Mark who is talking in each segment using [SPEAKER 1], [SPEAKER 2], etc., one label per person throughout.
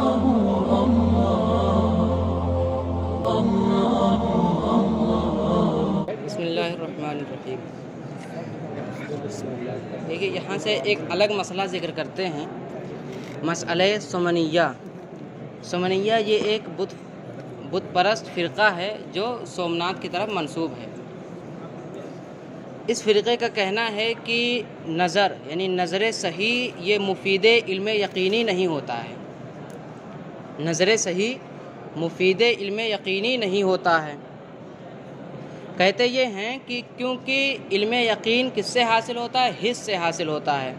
[SPEAKER 1] بسم اللہ الرحمن الرحیم۔ دیکھیے یہاں سے ایک الگ مسئلہ ذکر کرتے ہیں، مسئلہ سمنیہ۔ سمنیہ یہ ایک بت پرست فرقہ ہے جو سومناتھ کی طرف منسوب ہے۔ اس فرقے کا کہنا ہے کہ نظر یعنی نظر صحیح یہ مفید علم یقینی نہیں ہوتا ہے۔ نظر صحیح مفید علم یقینی نہیں ہوتا ہے۔ کہتے یہ ہیں کہ کیونکہ علم یقین کس سے حاصل ہوتا ہے؟ حس سے حاصل ہوتا ہے۔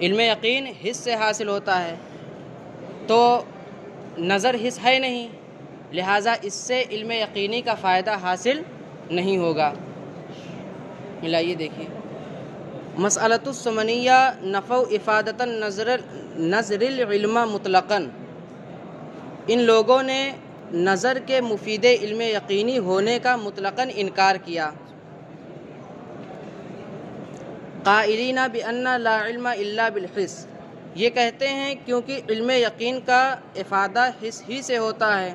[SPEAKER 1] علم یقین حس سے حاصل ہوتا ہے، تو نظر حس ہے نہیں، لہٰذا اس سے علم یقینی کا فائدہ حاصل نہیں ہوگا۔ ملائیے دیکھیے، مسئلۃ السمنیہ نفع افادۃ نظر العلم مطلقاً۔ ان لوگوں نے نظر کے مفید علم یقینی ہونے کا مطلقاً انکار کیا، قائلین بأن لا علم الا بالحس۔ یہ کہتے ہیں کیونکہ علم یقین کا افادہ حس ہی سے ہوتا ہے،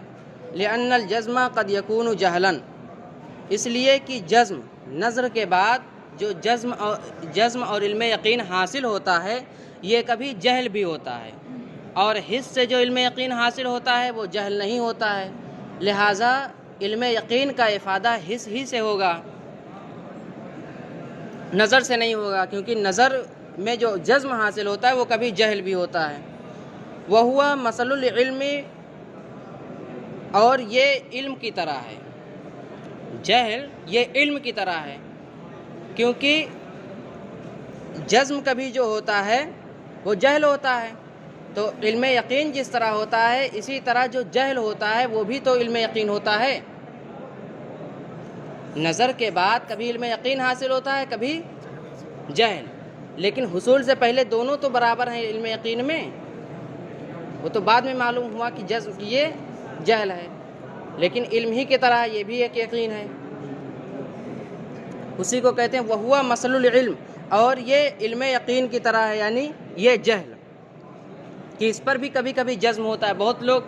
[SPEAKER 1] لأن الجزم قد یکون جہلا، اس لیے کہ جزم نظر کے بعد جو جزم اور علم یقین حاصل ہوتا ہے یہ کبھی جہل بھی ہوتا ہے، اور حس سے جو علم یقین حاصل ہوتا ہے وہ جہل نہیں ہوتا ہے، لہٰذا علم یقین کا افادہ حس ہی سے ہوگا، نظر سے نہیں ہوگا، کیونکہ نظر میں جو جزم حاصل ہوتا ہے وہ کبھی جہل بھی ہوتا ہے۔ وَهُوَ مَثَلُ الْعِلْمِ، اور یہ علم کی طرح ہے، جہل یہ علم کی طرح ہے، کیونکہ جزم کبھی جو ہوتا ہے وہ جہل ہوتا ہے، تو علم یقین جس طرح ہوتا ہے اسی طرح جو جہل ہوتا ہے وہ بھی تو علم یقین ہوتا ہے۔ نظر کے بعد کبھی علم یقین حاصل ہوتا ہے، کبھی جہل، لیکن حصول سے پہلے دونوں تو برابر ہیں علم یقین میں، وہ تو بعد میں معلوم ہوا کہ جزم یہ جہل ہے، لیکن علم ہی کی طرح یہ بھی ایک یقین ہے، اسی کو کہتے ہیں وَهُوَ مَثَلُ الْعِلْمِ، اور یہ علم یقین کی طرح ہے، یعنی یہ جہل کہ اس پر بھی کبھی کبھی جزم ہوتا ہے۔ بہت لوگ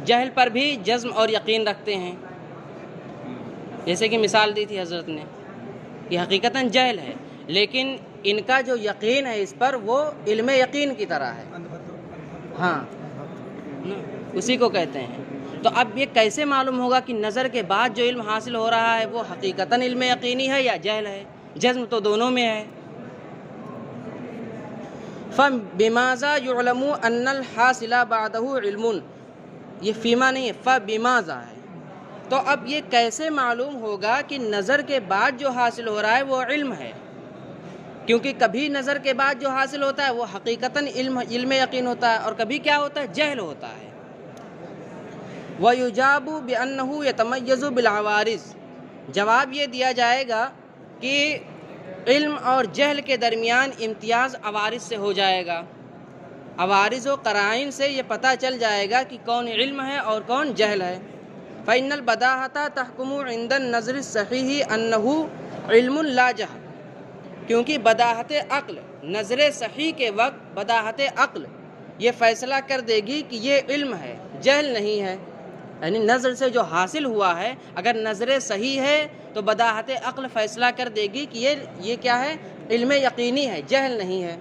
[SPEAKER 1] جہل پر بھی جزم اور یقین رکھتے ہیں، جیسے کہ مثال دی تھی حضرت نے کہ حقیقتاً جہل ہے، لیکن ان کا جو یقین ہے اس پر وہ علم یقین کی طرح ہے، ہاں اسی کو کہتے ہیں۔ تو اب یہ کیسے معلوم ہوگا کہ نظر کے بعد جو علم حاصل ہو رہا ہے وہ حقیقتاً علم یقینی ہے یا جہل ہے؟ جزم تو دونوں میں ہے۔ فَبِمَاذَا يُعْلَمُ أَنَّ الْحَاصِلَ بَعْدَهُ عِلْمٌ، یہ فیما نہیں ہے، فَبِمَاذَا ہے، تو اب یہ کیسے معلوم ہوگا کہ نظر کے بعد جو حاصل ہو رہا ہے وہ علم ہے؟ کیونکہ کبھی نظر کے بعد جو حاصل ہوتا ہے وہ حقیقتاً علم یقین ہوتا ہے، اور کبھی کیا ہوتا ہے؟ جہل ہوتا ہے۔ وَيُجَابُ بِأَنَّهُ يَتَمَيَّزُ بِالْعَوَارِضِ، جواب یہ دیا جائے گا کہ علم اور جہل کے درمیان امتیاز عوارض سے ہو جائے گا، عوارض و قرائن سے یہ پتہ چل جائے گا کہ کون علم ہے اور کون جہل ہے۔ فَإِنَّ الْبَدَاهَةَ تَحْكُمُ عِنْدَ النَّظْرِ الصَّحِيحِ أَنَّهُ عِلْمٌ لَا جَهْلٌ، کیونکہ بداہت عقل، نظر صحیح کے وقت بداہت عقل یہ فیصلہ کر دے گی کہ یہ علم ہے، جہل نہیں ہے، یعنی نظر سے جو حاصل ہوا ہے اگر نظر صحیح ہے تو بداہت عقل فیصلہ کر دے گی کہ یہ کیا ہے؟ علم یقینی ہے، جہل نہیں ہے۔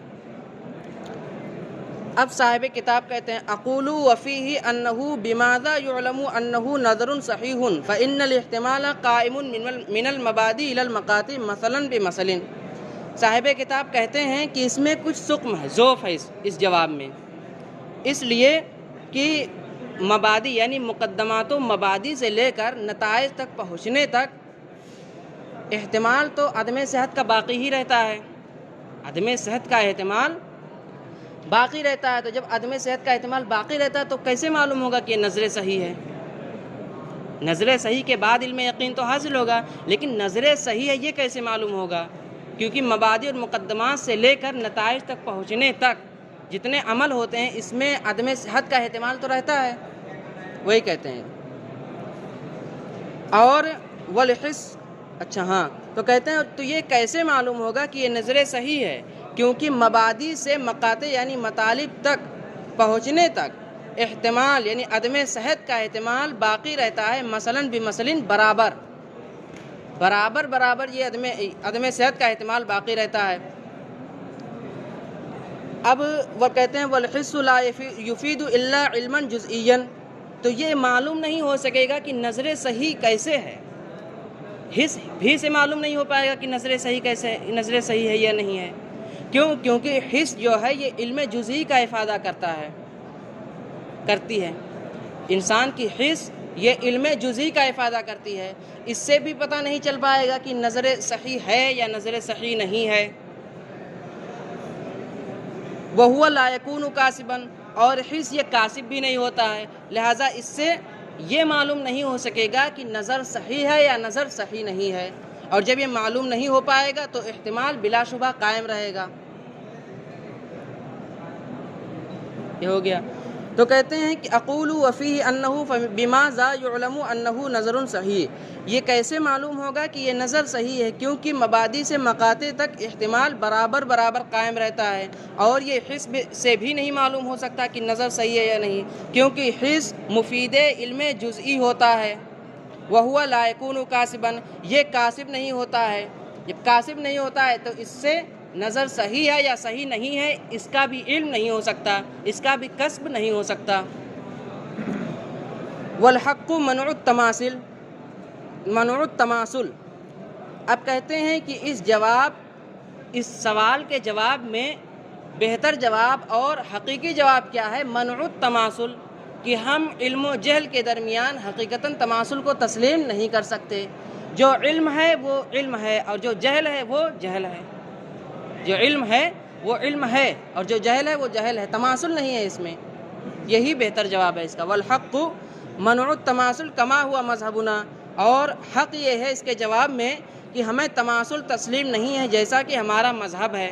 [SPEAKER 1] اب صاحب کتاب کہتے ہیں اقول وفیہ انہ بماذا یعلم انہ نظر صحیح فإن الاحتمال قائم من المبادی الی المقاطع مثلا بمثل۔ صاحب کتاب کہتے ہیں کہ اس میں کچھ سقم ہے، ذوف ہے اس جواب میں، اس لیے کہ مبادی یعنی مقدمات و مبادی سے لے کر نتائج تک پہنچنے تک احتمال تو عدم صحت کا باقی ہی رہتا ہے، عدم صحت کا احتمال باقی رہتا ہے، تو جب عدم صحت کا احتمال باقی رہتا ہے تو کیسے معلوم ہوگا کہ یہ نظر صحیح ہے؟ نظر صحیح کے بعد علم یقین تو حاصل ہوگا، لیکن نظر صحیح ہے یہ کیسے معلوم ہوگا؟ کیونکہ مبادی اور مقدمات سے لے کر نتائج تک پہنچنے تک جتنے عمل ہوتے ہیں اس میں عدم صحت کا احتمال تو رہتا ہے، وہی کہتے ہیں۔ اور والحس، اچھا ہاں، تو کہتے ہیں تو یہ کیسے معلوم ہوگا کہ یہ نظر صحیح ہے؟ کیونکہ مبادی سے مقاطع یعنی مطالب تک پہنچنے تک احتمال یعنی عدم صحت کا احتمال باقی رہتا ہے مثلاً بمثلٍ برابر یہ عدم صحت کا احتمال باقی رہتا ہے۔ اب وہ کہتے ہیں والحس لا یفید الا علما جزئیا، تو یہ معلوم نہیں ہو سکے گا کہ نظر صحیح کیسے ہے، حس بھی سے معلوم نہیں ہو پائے گا کہ نظر صحیح ہے یا نہیں ہے۔ کیونکہ حس جو ہے یہ علم جزئی کا افادہ کرتی ہے، انسان کی حس یہ علم جزئی کا افادہ کرتی ہے، اس سے بھی پتہ نہیں چل پائے گا کہ نظر صحیح ہے یا نظر صحیح نہیں ہے۔ وَهُوَ لَا يَكُونُ كَاسِبًا، اور حس یہ کاسب بھی نہیں ہوتا ہے، لہٰذا اس سے یہ معلوم نہیں ہو سکے گا کہ نظر صحیح ہے یا نظر صحیح نہیں ہے، اور جب یہ معلوم نہیں ہو پائے گا تو احتمال بلا شبہ قائم رہے گا۔ یہ ہو گیا۔ تو کہتے ہیں کہ اقول وفیہ انہ بما ذا یعلم انہ نظر صحیح، یہ کیسے معلوم ہوگا کہ یہ نظر صحیح ہے؟ کیونکہ مبادی سے مقاطع تک احتمال برابر قائم رہتا ہے، اور یہ حس سے بھی نہیں معلوم ہو سکتا کہ نظر صحیح ہے یا نہیں، کیونکہ حس مفید علم جزئی ہوتا ہے۔ وَهُوَ لَا يَكُونُ كَاسِبًا، یہ کاسب نہیں ہوتا ہے، جب کاسب نہیں ہوتا ہے تو اس سے نظر صحیح ہے یا صحیح نہیں ہے اس کا بھی علم نہیں ہو سکتا، اس کا بھی کسب نہیں ہو سکتا۔ والحق منع التماثل، اب کہتے ہیں کہ اس سوال کے جواب میں بہتر جواب اور حقیقی جواب کیا ہے؟ منع التماثل، کہ ہم علم و جہل کے درمیان حقیقتاً تماثل کو تسلیم نہیں کر سکتے۔ جو علم ہے وہ علم ہے، اور جو جہل ہے وہ جہل ہے۔ جو علم ہے وہ علم ہے، اور جو جہل ہے وہ جہل ہے، تماثل نہیں ہے اس میں۔ یہی بہتر جواب ہے اس کا۔ والحق منع التماثل کما ہوا مذہبنا، اور حق یہ ہے اس کے جواب میں کہ ہمیں تماثل تسلیم نہیں ہے جیسا کہ ہمارا مذہب ہے،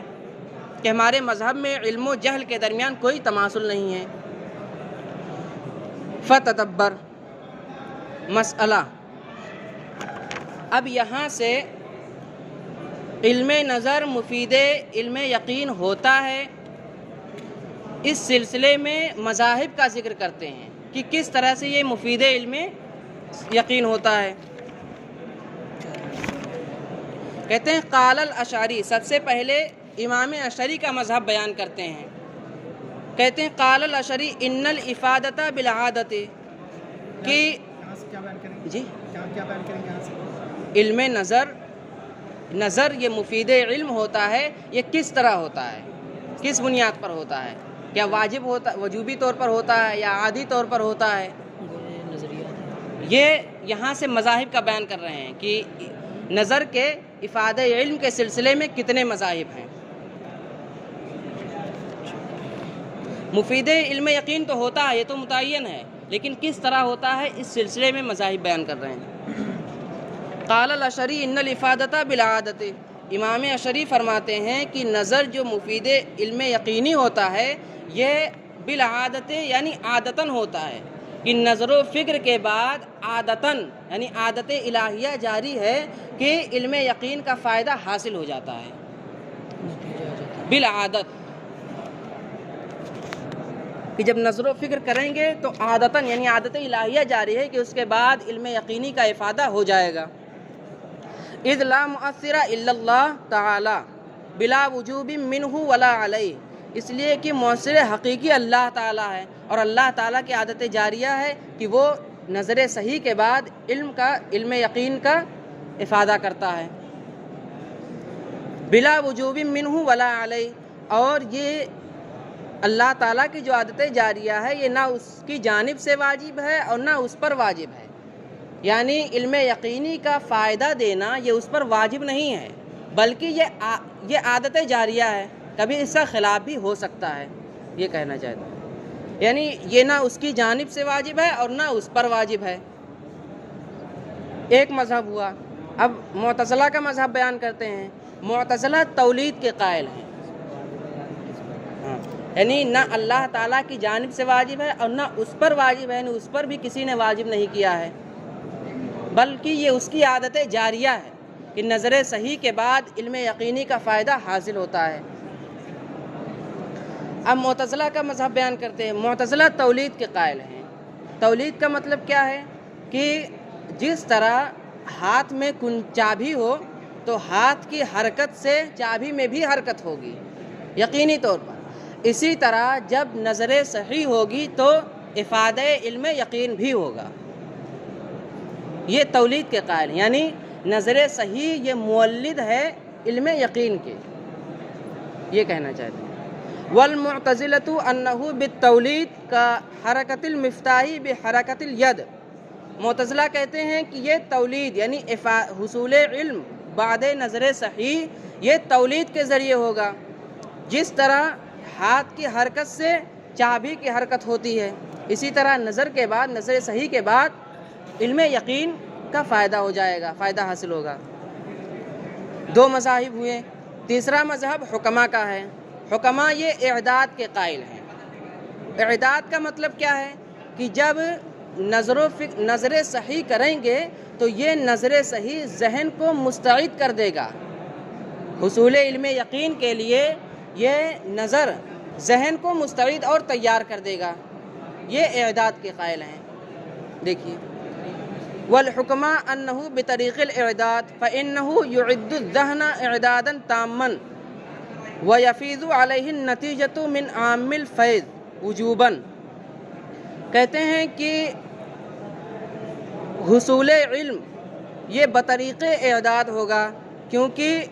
[SPEAKER 1] کہ ہمارے مذہب میں علم و جہل کے درمیان کوئی تماثل نہیں ہے۔ فتدبر مسئلہ، اب یہاں سے علم نظر مفید علم یقین ہوتا ہے، اس سلسلے میں مذاہب کا ذکر کرتے ہیں کہ کس طرح سے یہ مفید علم یقین ہوتا ہے۔ کہتے ہیں قال الاشعری، سب سے پہلے امام اشعری کا مذہب بیان کرتے ہیں۔ کہتے ہیں قال الاشعری ان الافادۃ بالعادۃ، کہ جی علم نظر یہ مفید علم ہوتا ہے، یہ کس طرح ہوتا ہے، کس بنیاد پر ہوتا ہے؟ کیا وجوبی طور پر ہوتا ہے یا عادی طور پر ہوتا ہے؟ یہ یہاں سے مذاہب کا بیان کر رہے ہیں کہ نظر کے افادہ علم کے سلسلے میں کتنے مذاہب ہیں۔ مفید علم یقین تو ہوتا ہے، یہ تو متعین ہے، لیکن کس طرح ہوتا ہے اس سلسلے میں مذاہب بیان کر رہے ہیں۔ قال الاشعری ان الافادۃ بالعادۃ، امام اشعری فرماتے ہیں کہ نظر جو مفید علم یقینی ہوتا ہے یہ بالعادت یعنی عادتاً ہوتا ہے، کہ نظر و فکر کے بعد عادتاً یعنی عادت الہیہ جاری ہے کہ علم یقین کا فائدہ حاصل ہو جاتا ہے بالعادت، کہ جب نظر و فکر کریں گے تو عادتاً یعنی عادت الہیہ جاری ہے کہ اس کے بعد علم یقینی کا افادہ ہو جائے گا۔ اذ لا مؤثر الا اللہ تعالی بلا وجوب منہ ولا علیہ، اس لیے کہ مؤثر حقیقی اللہ تعالیٰ ہے، اور اللہ تعالیٰ کی عادت جاریہ ہے کہ وہ نظر صحیح کے بعد علم یقین کا افادہ کرتا ہے بلا وجوب منہ ولا علیہ، اور یہ اللہ تعالیٰ کی جو عادت جاریہ ہے یہ نہ اس کی جانب سے واجب ہے اور نہ اس پر واجب ہے، یعنی علم یقینی کا فائدہ دینا یہ اس پر واجب نہیں ہے، بلکہ یہ عادت جاریہ ہے، کبھی اس کا خلاف بھی ہو سکتا ہے، یہ کہنا چاہتا ہوں، یعنی یہ نہ اس کی جانب سے واجب ہے اور نہ اس پر واجب ہے۔ ایک مذہب ہوا۔ اب معتزلہ کا مذہب بیان کرتے ہیں۔ معتزلہ تولید کے قائل ہیں، یعنی نہ اللہ تعالیٰ کی جانب سے واجب ہے اور نہ اس پر واجب ہے، یعنی اس پر بھی کسی نے واجب نہیں کیا ہے، بلکہ یہ اس کی عادت جاریہ ہے کہ نظر صحیح کے بعد علم یقینی کا فائدہ حاصل ہوتا ہے۔ اب معتزلہ کا مذہب بیان کرتے ہیں۔ معتزلہ تولید کے قائل ہیں۔ تولید کا مطلب کیا ہے کہ جس طرح ہاتھ میں چابی ہو تو ہاتھ کی حرکت سے چابی میں بھی حرکت ہوگی یقینی طور پر، اسی طرح جب نظر صحیح ہوگی تو افادہ علم یقین بھی ہوگا۔ یہ تولید کے قائل ہیں، یعنی نظر صحیح یہ مولد ہے علم یقین کے، یہ کہنا چاہتے ہیں۔ والمعتزلۃ انہ بالتولید کا حرکت المفتاح بحرکت الید، معتزلہ کہتے ہیں کہ یہ تولید یعنی حصول علم بعد نظر صحیح یہ تولید کے ذریعے ہوگا، جس طرح ہاتھ کی حرکت سے چابی کی حرکت ہوتی ہے، اسی طرح نظر کے بعد نظر صحیح کے بعد علم یقین کا فائدہ ہو جائے گا، فائدہ حاصل ہوگا۔ دو مذاہب ہوئے۔ تیسرا مذہب حکماء کا ہے۔ حکماء یہ اعداد کے قائل ہیں۔ اعداد کا مطلب کیا ہے کہ جب نظر صحیح کریں گے تو یہ نظر صحیح ذہن کو مستعد کر دے گا، حصول علم یقین کے لیے یہ نظر ذہن کو مستعد اور تیار کر دے گا، یہ اعداد کے قائل ہیں۔ دیکھیے والحکماء انہ بطریق الاعداد فانہ یعد الذہن اعدادا تاما ویفیض علیہ النتیجۃ من عام الفیض وجوبا، کہتے ہیں کہ حصول علم یہ بطریق اعداد ہوگا، کیونکہ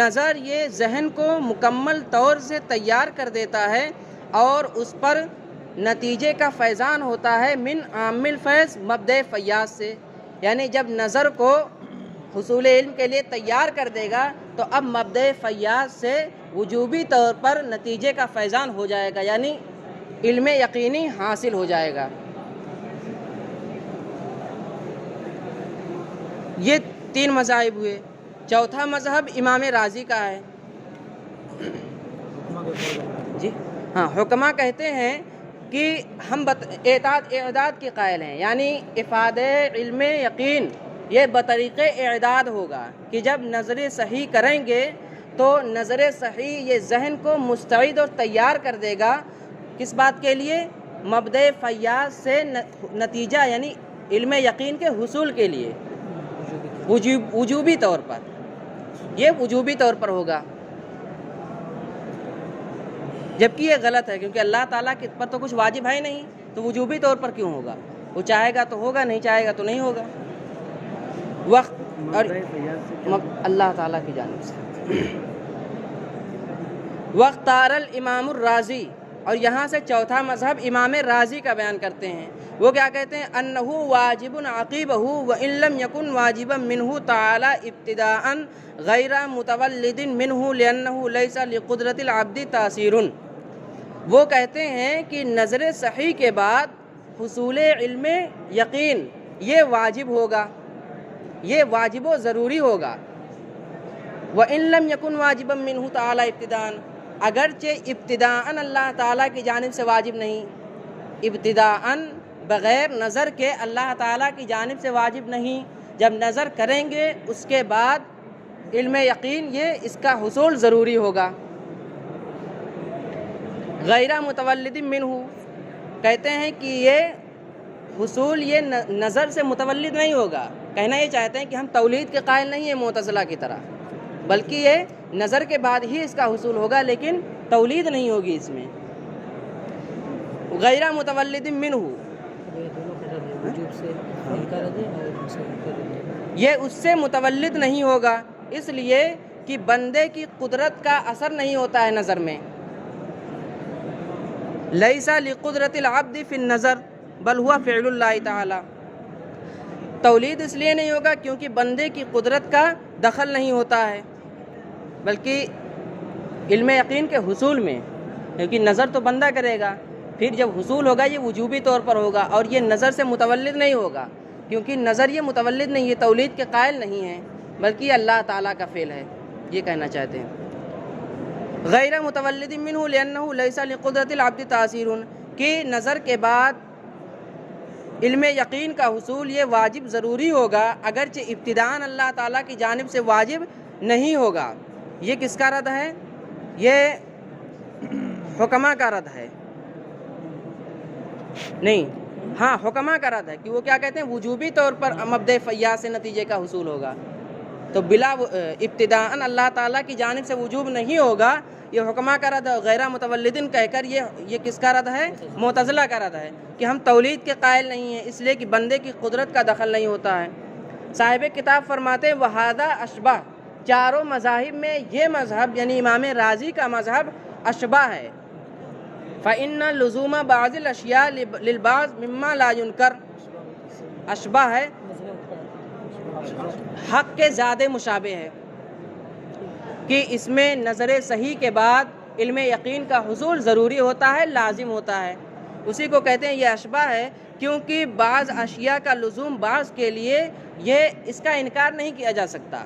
[SPEAKER 1] نظر یہ ذہن کو مکمل طور سے تیار کر دیتا ہے اور اس پر نتیجے کا فیضان ہوتا ہے من عام الفیض مبدأ فیاض سے، یعنی جب نظر کو حصول علم کے لیے تیار کر دے گا تو اب مبدأ فیاض سے وجوبی طور پر نتیجے کا فیضان ہو جائے گا، یعنی علم یقینی حاصل ہو جائے گا۔ یہ تین مذاہب ہوئے۔ چوتھا مذہب امام رازی کا ہے۔ جی ہاں، حکماء کہتے ہیں کہ ہم اعداد کے قائل ہیں، یعنی افادہ علم یقین یہ بطریق اعداد ہوگا کہ جب نظر صحیح کریں گے تو نظر صحیح یہ ذہن کو مستعد اور تیار کر دے گا، کس بات کے لیے؟ مبدأ فیاض سے نتیجہ یعنی علم یقین کے حصول کے لیے، وجوبی طور پر، یہ وجوبی طور پر ہوگا، جبکہ یہ غلط ہے، کیونکہ اللہ تعالیٰ کے پر تو کچھ واجب ہے ہی نہیں، تو وجوبی طور پر کیوں ہوگا؟ وہ چاہے گا تو ہوگا، نہیں چاہے گا تو نہیں ہوگا۔ وقت اور اللہ تعالیٰ کی جانب سے۔ واختار الامام الرازی، اور یہاں سے چوتھا مذہب امام رازی کا بیان کرتے ہیں۔ وہ کیا کہتے ہیں؟ انہ واجب عقیبہ وان لم یکن واجبا منہ تعالی ابتداء غیر متولد منہ لانہ لیس لقدرت العبد تاثیر۔ وہ کہتے ہیں کہ نظر صحیح کے بعد حصول علم یقین یہ واجب ہوگا، یہ واجب و ضروری ہوگا۔ وان لم یکن واجبا منہ تعالی ابتداء، اگرچہ ابتداءً اللہ تعالیٰ کی جانب سے واجب نہیں، ابتداءً بغیر نظر کے اللہ تعالیٰ کی جانب سے واجب نہیں، جب نظر کریں گے اس کے بعد علم یقین یہ اس کا حصول ضروری ہوگا۔ غیر متولد منہ، کہتے ہیں کہ یہ حصول یہ نظر سے متولد نہیں ہوگا، کہنا یہ چاہتے ہیں کہ ہم تولید کے قائل نہیں ہیں معتزلہ کی طرح، بلکہ یہ نظر کے بعد ہی اس کا حصول ہوگا، لیکن تولید نہیں ہوگی اس میں۔ غیر متولد منہ، یہ اس سے متولد نہیں ہوگا، اس لیے کہ بندے کی قدرت کا اثر نہیں ہوتا ہے نظر میں۔ لیس لقدرت العبد فی النظر بل ہوا فعل اللہ تعالی، تولید اس لیے نہیں ہوگا کیونکہ بندے کی قدرت کا دخل نہیں ہوتا ہے، بلکہ علم یقین کے حصول میں، کیونکہ نظر تو بندہ کرے گا، پھر جب حصول ہوگا یہ وجوبی طور پر ہوگا، اور یہ نظر سے متولد نہیں ہوگا، کیونکہ نظر یہ متولد نہیں، یہ تولید کے قائل نہیں ہے، بلکہ یہ اللہ تعالیٰ کا فعل ہے، یہ کہنا چاہتے ہیں۔ غیر متولد منہ لانہ لیس لقدرت العبد تاثیر، کہ نظر کے بعد علم یقین کا حصول یہ واجب ضروری ہوگا، اگرچہ ابتداءً اللہ تعالیٰ کی جانب سے واجب نہیں ہوگا۔ یہ کس کا رد ہے؟ یہ حکما کا رد ہے، نہیں، ہاں حکما کا رد ہے کہ وہ کیا کہتے ہیں وجوبی طور پر مبدأ فیاض سے نتیجے کا حصول ہوگا، تو بلا ابتداءً اللہ تعالیٰ کی جانب سے وجوب نہیں ہوگا، یہ حکما کا رد ہے۔ غیر متولدن کہہ کر یہ کس کا رد ہے؟ معتزلہ کا رد ہے کہ ہم تولید کے قائل نہیں ہیں، اس لیے کہ بندے کی قدرت کا دخل نہیں ہوتا ہے۔ صاحب کتاب فرماتے ہیں وہذا اشبہ، چاروں مذاہب میں یہ مذہب یعنی امام رازی کا مذہب اشبہ ہے۔ فإن لزوم بعض الاشیاء للبعض مما لا ينکر، اشبہ ہے حق کے زیادہ مشابہ ہے کہ اس میں نظر صحیح کے بعد علم یقین کا حصول ضروری ہوتا ہے، لازم ہوتا ہے، اسی کو کہتے ہیں یہ اشبہ ہے، کیونکہ بعض اشیاء کا لزوم بعض کے لیے یہ اس کا انکار نہیں کیا جا سکتا۔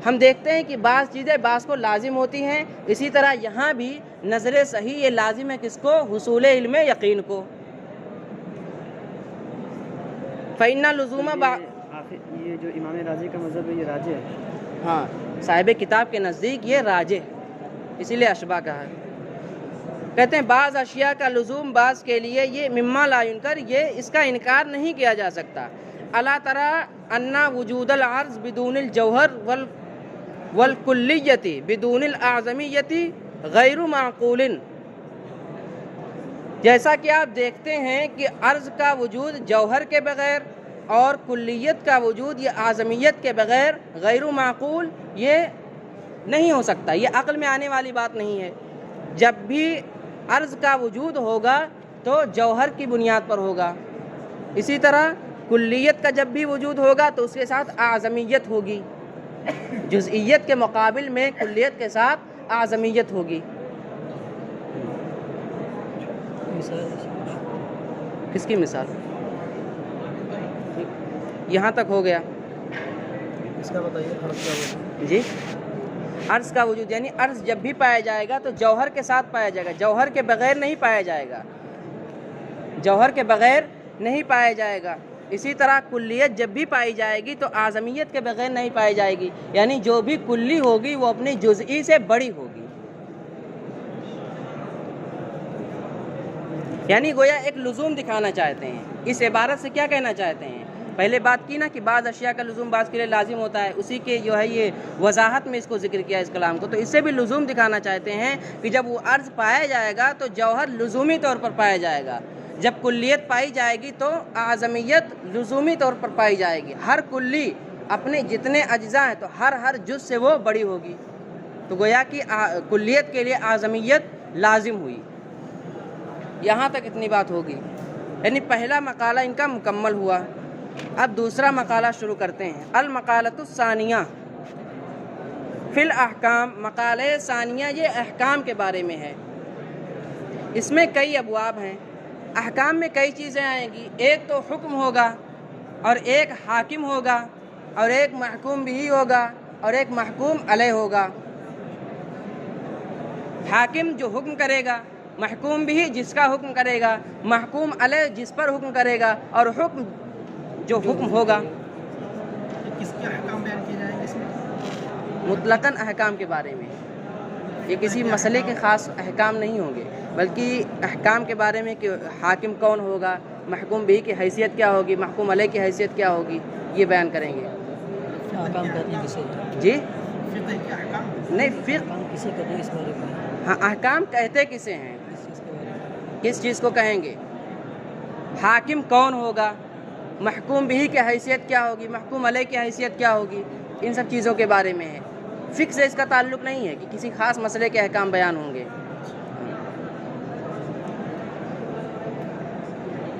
[SPEAKER 1] ہم دیکھتے ہیں کہ بعض چیزیں بعض کو لازم ہوتی ہیں، اسی طرح یہاں بھی نظر صحیح یہ لازم ہے کس کو؟ حصول علم یقین کو۔ فإن لزوم
[SPEAKER 2] یہ جو امام راجح کا مذہب ہے یہ راجح ہے؟
[SPEAKER 1] ہاں، صاحب کتاب کے نزدیک یہ راجح، اسی لیے اشباہ کہا ہے۔ کہتے ہیں بعض اشیاء کا لزوم بعض کے لیے یہ مما لا ینکر، یہ اس کا انکار نہیں کیا جا سکتا۔ الا تری ان وجود العرض بدون الجوہر والکلیت بدون الاعظمیت غیر معقول، جیسا کہ آپ دیکھتے ہیں کہ عرض کا وجود جوہر کے بغیر اور کلیت کا وجود یہ اعظمیت کے بغیر غیر معقول، یہ نہیں ہو سکتا، یہ عقل میں آنے والی بات نہیں ہے۔ جب بھی عرض کا وجود ہوگا تو جوہر کی بنیاد پر ہوگا، اسی طرح کلیت کا جب بھی وجود ہوگا تو اس کے ساتھ اعظمیت ہوگی، جزئیت کے مقابل میں کلیت کے ساتھ اعظمیت ہوگی۔ کس کی مثال؟ یہاں تک ہو گیا،
[SPEAKER 2] اس کا بتائیے۔
[SPEAKER 1] جی، عرض کا وجود یعنی عرض جب بھی پایا جائے گا تو جوہر کے ساتھ پایا جائے گا، جوہر کے بغیر نہیں پایا جائے گا، جوہر کے بغیر نہیں پایا جائے گا۔ اسی طرح کلیت جب بھی پائی جائے گی تو اعظمیت کے بغیر نہیں پائی جائے گی، یعنی جو بھی کلی ہوگی وہ اپنی جزئی سے بڑی ہوگی، یعنی گویا ایک لزوم دکھانا چاہتے ہیں۔ اس عبارت سے کیا کہنا چاہتے ہیں؟ پہلے بات کی نا کہ بعض اشیاء کا لزوم بعض کے لیے لازم ہوتا ہے، اسی کے جو ہے یہ وضاحت میں اس کو ذکر کیا اس کلام کو، تو اس سے بھی لزوم دکھانا چاہتے ہیں کہ جب وہ عرض پایا جائے گا تو جوہر لزومی طور پر پایا جائے گا، جب کلیت پائی جائے گی تو اعظمیت لزومی طور پر پائی جائے گی۔ ہر کلی اپنے جتنے اجزاء ہیں تو ہر جز سے وہ بڑی ہوگی، تو گویا کہ کلیت کے لیے اعظمیت لازم ہوئی۔ یہاں تک اتنی بات ہوگی، یعنی پہلا مقالہ ان کا مکمل ہوا۔ اب دوسرا مقالہ شروع کرتے ہیں۔ المقالۃ الثانیہ فی الاحکام، مقالہ ثانیہ یہ احکام کے بارے میں ہے، اس میں کئی ابواب ہیں، احکام میں کئی چیزیں آئیں گی، ایک تو حکم ہوگا اور ایک حاکم ہوگا اور ایک محکوم بھی ہوگا اور ایک محکوم علیہ ہوگا۔ حاکم جو حکم کرے گا، محکوم بھی جس کا حکم کرے گا، محکوم علیہ جس پر حکم کرے گا، اور حکم جو حکم ہوگا۔
[SPEAKER 2] کس کے احکام بیان کیے جائیں گے اس میں؟
[SPEAKER 1] مطلقاً احکام کے بارے میں، یہ کسی مسئلے کے خاص احکام نہیں ہوں گے، بلکہ احکام کے بارے میں کہ حاکم کون ہوگا، محکوم بھی کی حیثیت کیا ہوگی، محکوم علیہ کی حیثیت کیا ہوگی، یہ بیان کریں گے۔
[SPEAKER 2] احکام کہتے ہیں کسے؟
[SPEAKER 1] جی
[SPEAKER 2] فقہ کے احکام؟
[SPEAKER 1] نہیں، فقہ،
[SPEAKER 2] احکام کسے کہتے ہیں اس بارے میں؟
[SPEAKER 1] ہاں، احکام کہتے کسے ہیں،
[SPEAKER 2] کس چیز کے بارے میں؟
[SPEAKER 1] کس چیز کو کہیں گے، حاکم کون ہوگا، محکوم بھی کی حیثیت کیا ہوگی، محکوم علیہ کی حیثیت کیا ہوگی، ان سب چیزوں کے بارے میں ہے۔ فقہ سے اس کا تعلق نہیں ہے کہ کسی خاص مسئلے کے احکام بیان ہوں گے۔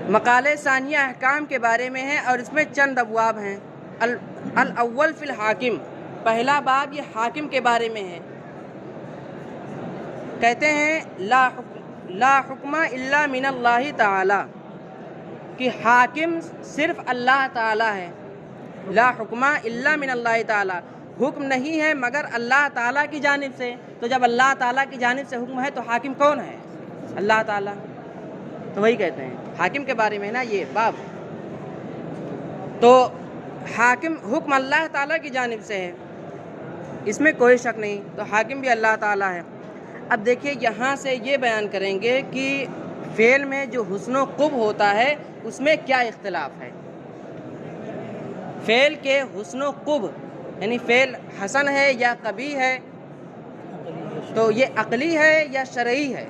[SPEAKER 1] مقالہ ثانیہ احکام کے بارے میں ہے اور اس میں چند ابواب ہیں۔ الاول فی الحاکم، پہلا باب یہ حاکم کے بارے میں ہے۔ کہتے ہیں لا حکم الا من اللہ تعالی، کہ حاکم صرف اللہ تعالی ہے۔ لا حکم الا من اللہ تعالی، حکم نہیں ہے مگر اللہ تعالیٰ کی جانب سے، تو جب اللہ تعالیٰ کی جانب سے حکم ہے تو حاکم کون ہے؟ اللہ تعالیٰ، تو وہی کہتے ہیں حاکم کے بارے میں نا یہ باب۔ تو حاکم حکم اللہ تعالیٰ کی جانب سے ہے، اس میں کوئی شک نہیں، تو حاکم بھی اللہ تعالیٰ ہے۔ اب دیکھیے یہاں سے یہ بیان کریں گے کہ فعل میں جو حسن و قبح ہوتا ہے اس میں کیا اختلاف ہے. فعل کے حسن و قبح یعنی فعل حسن ہے یا قبیح ہے تو یہ عقلی ہے یا شرعی ہے،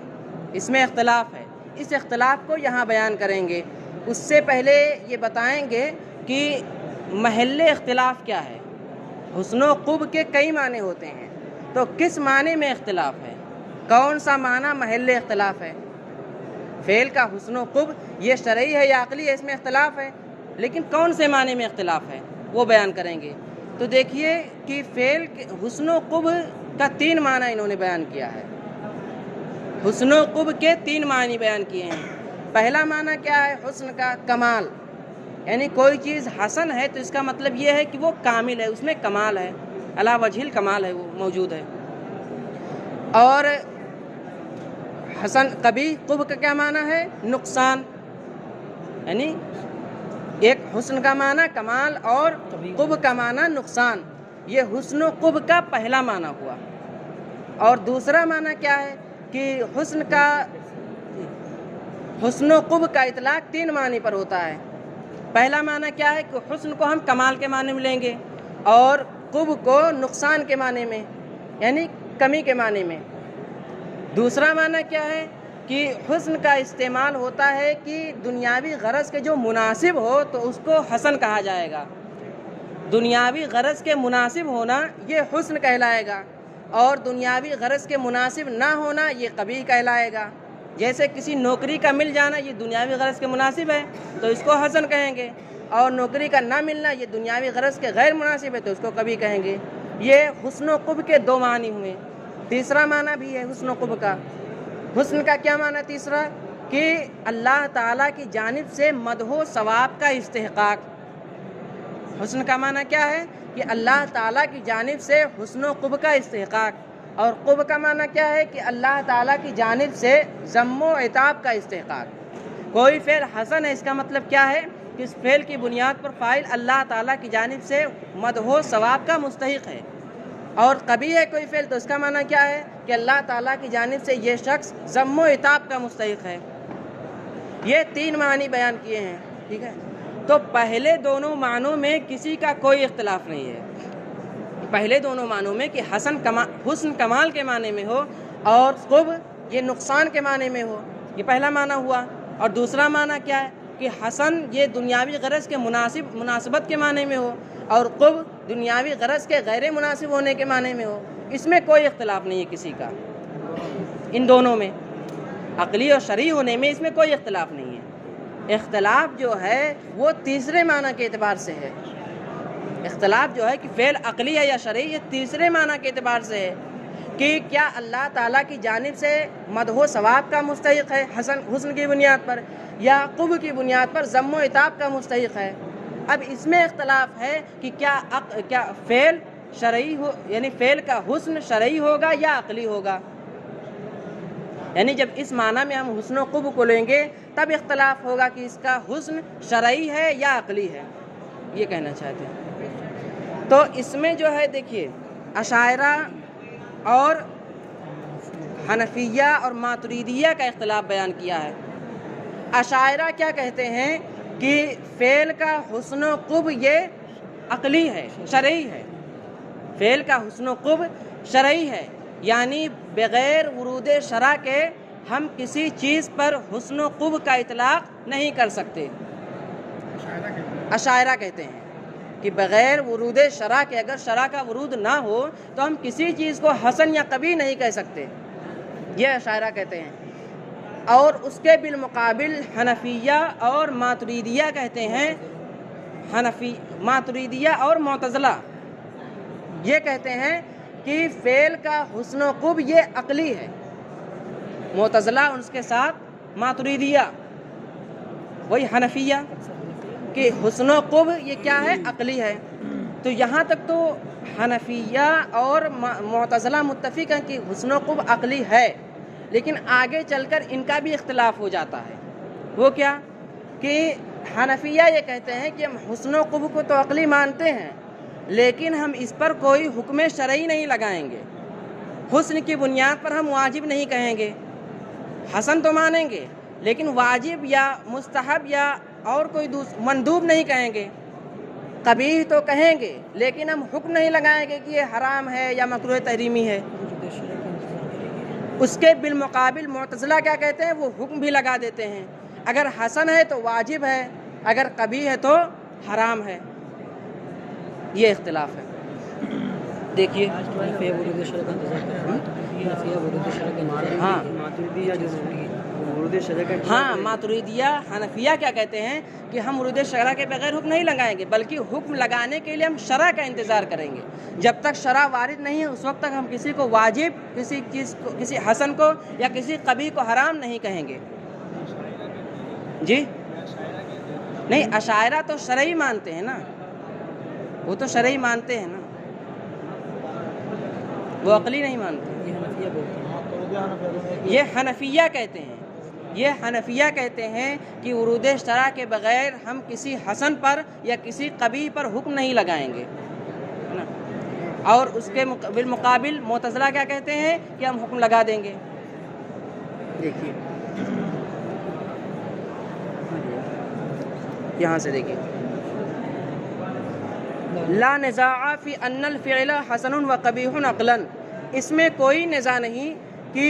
[SPEAKER 1] اس میں اختلاف ہے. اس اختلاف کو یہاں بیان کریں گے. اس سے پہلے یہ بتائیں گے کہ محل اختلاف کیا ہے. حسن و قبح کے کئی معنی ہوتے ہیں، تو کس معنی میں اختلاف ہے، کون سا معنی محل اختلاف ہے. فعل کا حسن و قبح یہ شرعی ہے یا عقلی ہے، اس میں اختلاف ہے، لیکن کون سے معنی میں اختلاف ہے وہ بیان کریں گے. تو دیکھیے کہ فعل حسن و قبح کا 3 معنی انہوں نے بیان کیا ہے. حسن و قبح کے 3 معنی بیان کیے ہیں. پہلا معنی کیا ہے، حسن کا کمال، یعنی کوئی چیز حسن ہے تو اس کا مطلب یہ ہے کہ وہ کامل ہے، اس میں کمال ہے، علی وجہ الکمال ہے، وہ موجود ہے. اور حسن قبیح قبح کا کیا معنی ہے، نقصان، یعنی ایک حسن کا معنی کمال اور قبح کا معنی نقصان. یہ حسن و قبح کا پہلا معنی ہوا. اور دوسرا معنی کیا ہے کہ حسن و قبح کا اطلاق 3 معنی پر ہوتا ہے. پہلا معنی کیا ہے کہ حسن کو ہم کمال کے معنی میں لیں گے اور قبح کو نقصان کے معنی میں یعنی کمی کے معنی میں. دوسرا معنی کیا ہے کہ حسن کا استعمال ہوتا ہے کہ دنیاوی غرض کے جو مناسب ہو تو اس کو حسن کہا جائے گا. دنیاوی غرض کے مناسب ہونا یہ حسن کہلائے گا، اور دنیاوی غرض کے مناسب نہ ہونا یہ قبیح کہلائے گا. جیسے کسی نوکری کا مل جانا یہ دنیاوی غرض کے مناسب ہے تو اس کو حسن کہیں گے، اور نوکری کا نہ ملنا یہ دنیاوی غرض کے غیر مناسب ہے تو اس کو قبیح کہیں گے. یہ حسن و قبح کے 2 معنی ہوئے. تیسرا معنی بھی ہے حسن و قبح کا. حسن کا کیا معنی تیسرا، کہ اللہ تعالیٰ کی جانب سے مدح و ثواب کا استحقاق. حسن کا معنی کیا ہے کہ اللہ تعالیٰ کی جانب سے حسن و قبح کا استحقاق، اور قبح کا معنی کیا ہے کہ اللہ تعالیٰ کی جانب سے ذم و عتاب کا استحقاق. کوئی فعل حسن ہے اس کا مطلب کیا ہے کہ اس فعل کی بنیاد پر فاعل اللہ تعالیٰ کی جانب سے مدح و ثواب کا مستحق ہے. اور قبیح ہے کوئی فعل تو اس کا معنی کیا ہے کہ اللہ تعالیٰ کی جانب سے یہ شخص ذم و عتاب کا مستحق ہے. یہ 3 معنی بیان کیے ہیں. ٹھیک ہے، تو پہلے دونوں معنوں میں کسی کا کوئی اختلاف نہیں ہے. پہلے دونوں معنوں میں کہ حسن کمال کے معنی میں ہو اور قبح یہ نقصان کے معنی میں ہو، یہ پہلا معنی ہوا. اور دوسرا معنی کیا ہے کہ حسن یہ دنیاوی غرض کے مناسبت کے معنی میں ہو، اور قبح دنیاوی غرض کے غیر مناسب ہونے کے معنی میں ہو. اس میں کوئی اختلاف نہیں ہے کسی کا. ان دونوں میں عقلی اور شرعی ہونے میں اس میں کوئی اختلاف نہیں ہے. اختلاف جو ہے وہ تیسرے معنی کے اعتبار سے ہے. اختلاف جو ہے کہ فعل عقلی ہے یا شرعی، یہ تیسرے معنی کے اعتبار سے ہے کہ کیا اللہ تعالیٰ کی جانب سے مدح و ثواب کا مستحق ہے حسن کی بنیاد پر، یا قبح کی بنیاد پر ذم و عتاب کا مستحق ہے. اب اس میں اختلاف ہے کہ کیا فعل شرعی ہو، یعنی فعل کا حسن شرعی ہوگا یا عقلی ہوگا. یعنی جب اس معنی میں ہم حسن و قبح کو لیں گے تب اختلاف ہوگا کہ اس کا حسن شرعی ہے یا عقلی ہے، یہ کہنا چاہتے ہیں. تو اس میں جو ہے دیکھیے اشاعرہ اور حنفیہ اور ماتریدیہ کا اختلاف بیان کیا ہے. اشاعرہ کیا کہتے ہیں کہ فعل کا حسن و قبح یہ عقلی ہے، شرعی ہے. فعل کا حسن و قبح شرعی ہے، یعنی بغیر ورود شرع کے ہم کسی چیز پر حسن و قبح کا اطلاق نہیں کر سکتے. اشاعرہ کہتے ہیں کہ بغیر ورود شرع کے، اگر شرع کا ورود نہ ہو تو ہم کسی چیز کو حسن یا قبیح نہیں کہہ سکتے. یہ اشاعرہ کہتے ہیں. اور اس کے بالمقابل حنفیہ اور ماتریدیہ کہتے ہیں، ماتریدیہ اور معتزلہ یہ کہتے ہیں کہ فعل کا حسن و قبح یہ عقلی ہے. معتزلہ اس کے ساتھ ماتریدیہ، وہی حنفیہ کہ حسن و قبح یہ کیا ہے، عقلی ہے. تو یہاں تک تو حنفیہ اور معتزلہ متفق ہیں کہ حسن و قبح عقلی ہے، لیکن آگے چل کر ان کا بھی اختلاف ہو جاتا ہے. وہ کیا کہ حنفیہ یہ کہتے ہیں کہ ہم حسن و قبح کو تو عقلی مانتے ہیں، لیکن ہم اس پر کوئی حکم شرعی نہیں لگائیں گے. حسن کی بنیاد پر ہم واجب نہیں کہیں گے، حسن تو مانیں گے لیکن واجب یا مستحب یا اور کوئی مندوب نہیں کہیں گے، قبیح تو کہیں گے لیکن ہم حکم نہیں لگائیں گے کہ یہ حرام ہے یا مکروہ تحریمی ہے۔ اس کے بالمقابل معتزلہ کیا کہتے ہیں، وہ حکم بھی لگا دیتے ہیں، اگر حسن ہے تو واجب ہے، اگر قبیح ہے تو حرام ہے۔ یہ اختلاف ہے۔ دیکھیے ہاں ماتریدیہ حنفیہ کیا کہتے ہیں کہ ہم ورود شرع کے بغیر حکم نہیں لگائیں گے، بلکہ حکم لگانے کے لیے ہم شرع کا انتظار کریں گے۔ جب تک شرع وارد نہیں ہے اس وقت تک ہم کسی کو واجب، کسی چیز کو، کسی حسن کو یا کسی قبیح کو حرام نہیں کہیں گے۔ جی نہیں، اشاعرہ تو شرعی مانتے ہیں نا، وہ تو شرعی مانتے ہیں نا، وہ عقلی نہیں مانتے۔ یہ حنفیہ کہتے ہیں، یہ حنفیہ کہتے ہیں کہ ورود شرع کے بغیر ہم کسی حسن پر یا کسی قبیح پر حکم نہیں لگائیں گے، اور اس کے بالمقابل معتزلہ کیا کہتے ہیں کہ ہم حکم لگا دیں گے۔ دیکھیے یہاں سے دیکھیے، لا نزاع فی ان الفعل حسن و قبیح عقلا، اس میں کوئی نزاع نہیں کہ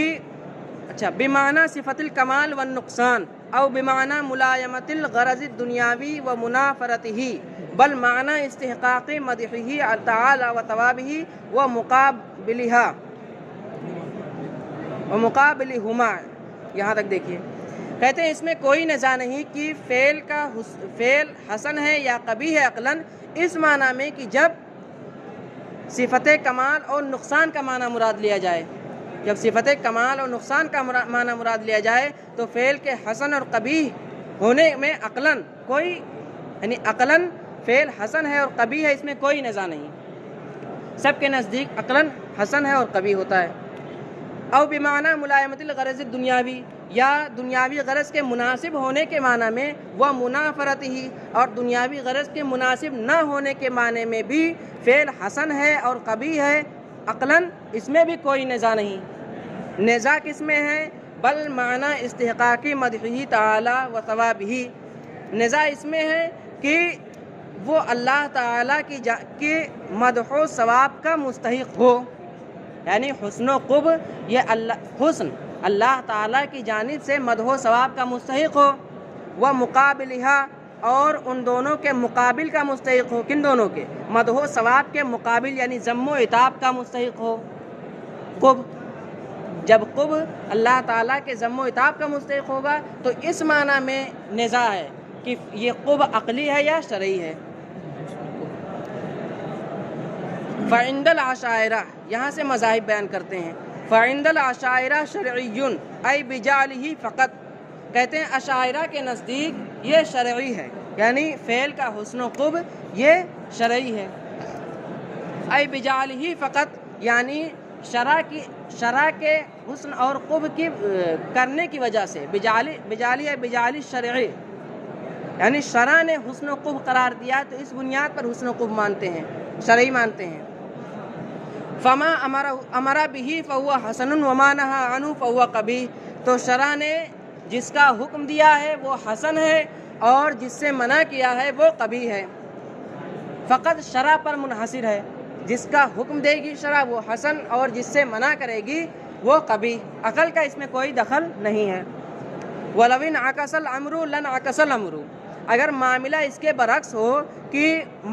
[SPEAKER 1] اچھا بمعنی صفت الکمال والنقصان او بمعنی ملائمت الغرض الدنیاوی و منافرتہ، بل معنی استحقاق مدحہ تعالی و ثوابہ و مقابلہما۔ یہاں تک دیکھیے، کہتے ہیں اس میں کوئی نزاع نہیں کہ فعل حسن ہے یا قبیح ہے عقلاً، اس معنی میں کہ جب صفت کمال اور نقصان کا معنی مراد لیا جائے، جب صفت کمال اور نقصان کا معنی مراد لیا جائے تو فعل کے حسن اور قبیح ہونے میں عقلاً کوئی، یعنی عقلاً فعل حسن ہے اور قبیح ہے، اس میں کوئی نزاع نہیں، سب کے نزدیک عقلاً حسن ہے اور قبیح ہوتا ہے۔ او بمعنی ملائمت الغرض الدنیاوی، یا دنیاوی غرض کے مناسب ہونے کے معنی میں، وہ منافرت ہی، اور دنیاوی غرض کے مناسب نہ ہونے کے معنی میں بھی فعل حسن ہے اور قبیح ہے عقلاً، اس میں بھی کوئی نزاع نہیں۔ نزاع کس میں ہے؟ بل معنی استحقاقی مدحہ تعالی و ثوابہ، نزاع اس میں ہے کہ وہ اللہ تعالیٰ کی مدح و ثواب کا مستحق ہو، یعنی حسن و قب، یہ حسن اللہ تعالیٰ کی جانب سے مدح و ثواب کا مستحق ہو، وہ مقابلہ، اور ان دونوں کے مقابل کا مستحق ہو۔ کن دونوں کے؟ مدح و ثواب کے مقابل، یعنی ذم و عتاب کا مستحق ہو۔ قب، جب قب اللہ تعالیٰ کے ذم و عتاب کا مستحق ہوگا تو اس معنی میں نزاع ہے کہ یہ قب عقلی ہے یا شرعی ہے۔ فعند العشائرہ، یہاں سے مذاہب بیان کرتے ہیں، فعند العشائرہ شرعی ای بجعلہ فقط، کہتے ہیں اشاعرہ کے نزدیک یہ شرعی ہے، یعنی فعل کا حسن و قب یہ شرعی ہے، ای بجعلہ فقط، یعنی شرع کے حسن اور قب کی کرنے کی وجہ سے، بجعلی شرعی، یعنی شرع نے حسن و قب قرار دیا تو اس بنیاد پر حسن و قب مانتے ہیں، شرعی مانتے ہیں۔ فما امر به فهو حسن وما نهى عنه فهو قبیح، تو شرع نے جس کا حکم دیا ہے وہ حسن ہے اور جس سے منع کیا ہے وہ قبیح ہے، فقط شرع پر منحصر ہے، جس کا حکم دے گی شرع وہ حسن اور جس سے منع کرے گی وہ قبیح، عقل کا اس میں کوئی دخل نہیں ہے۔ وَلَوْ انْعَكَسَ الْأَمْرُ لَانْعَكَسَ الْأَمْرُ، اگر معاملہ اس کے برعکس ہو کہ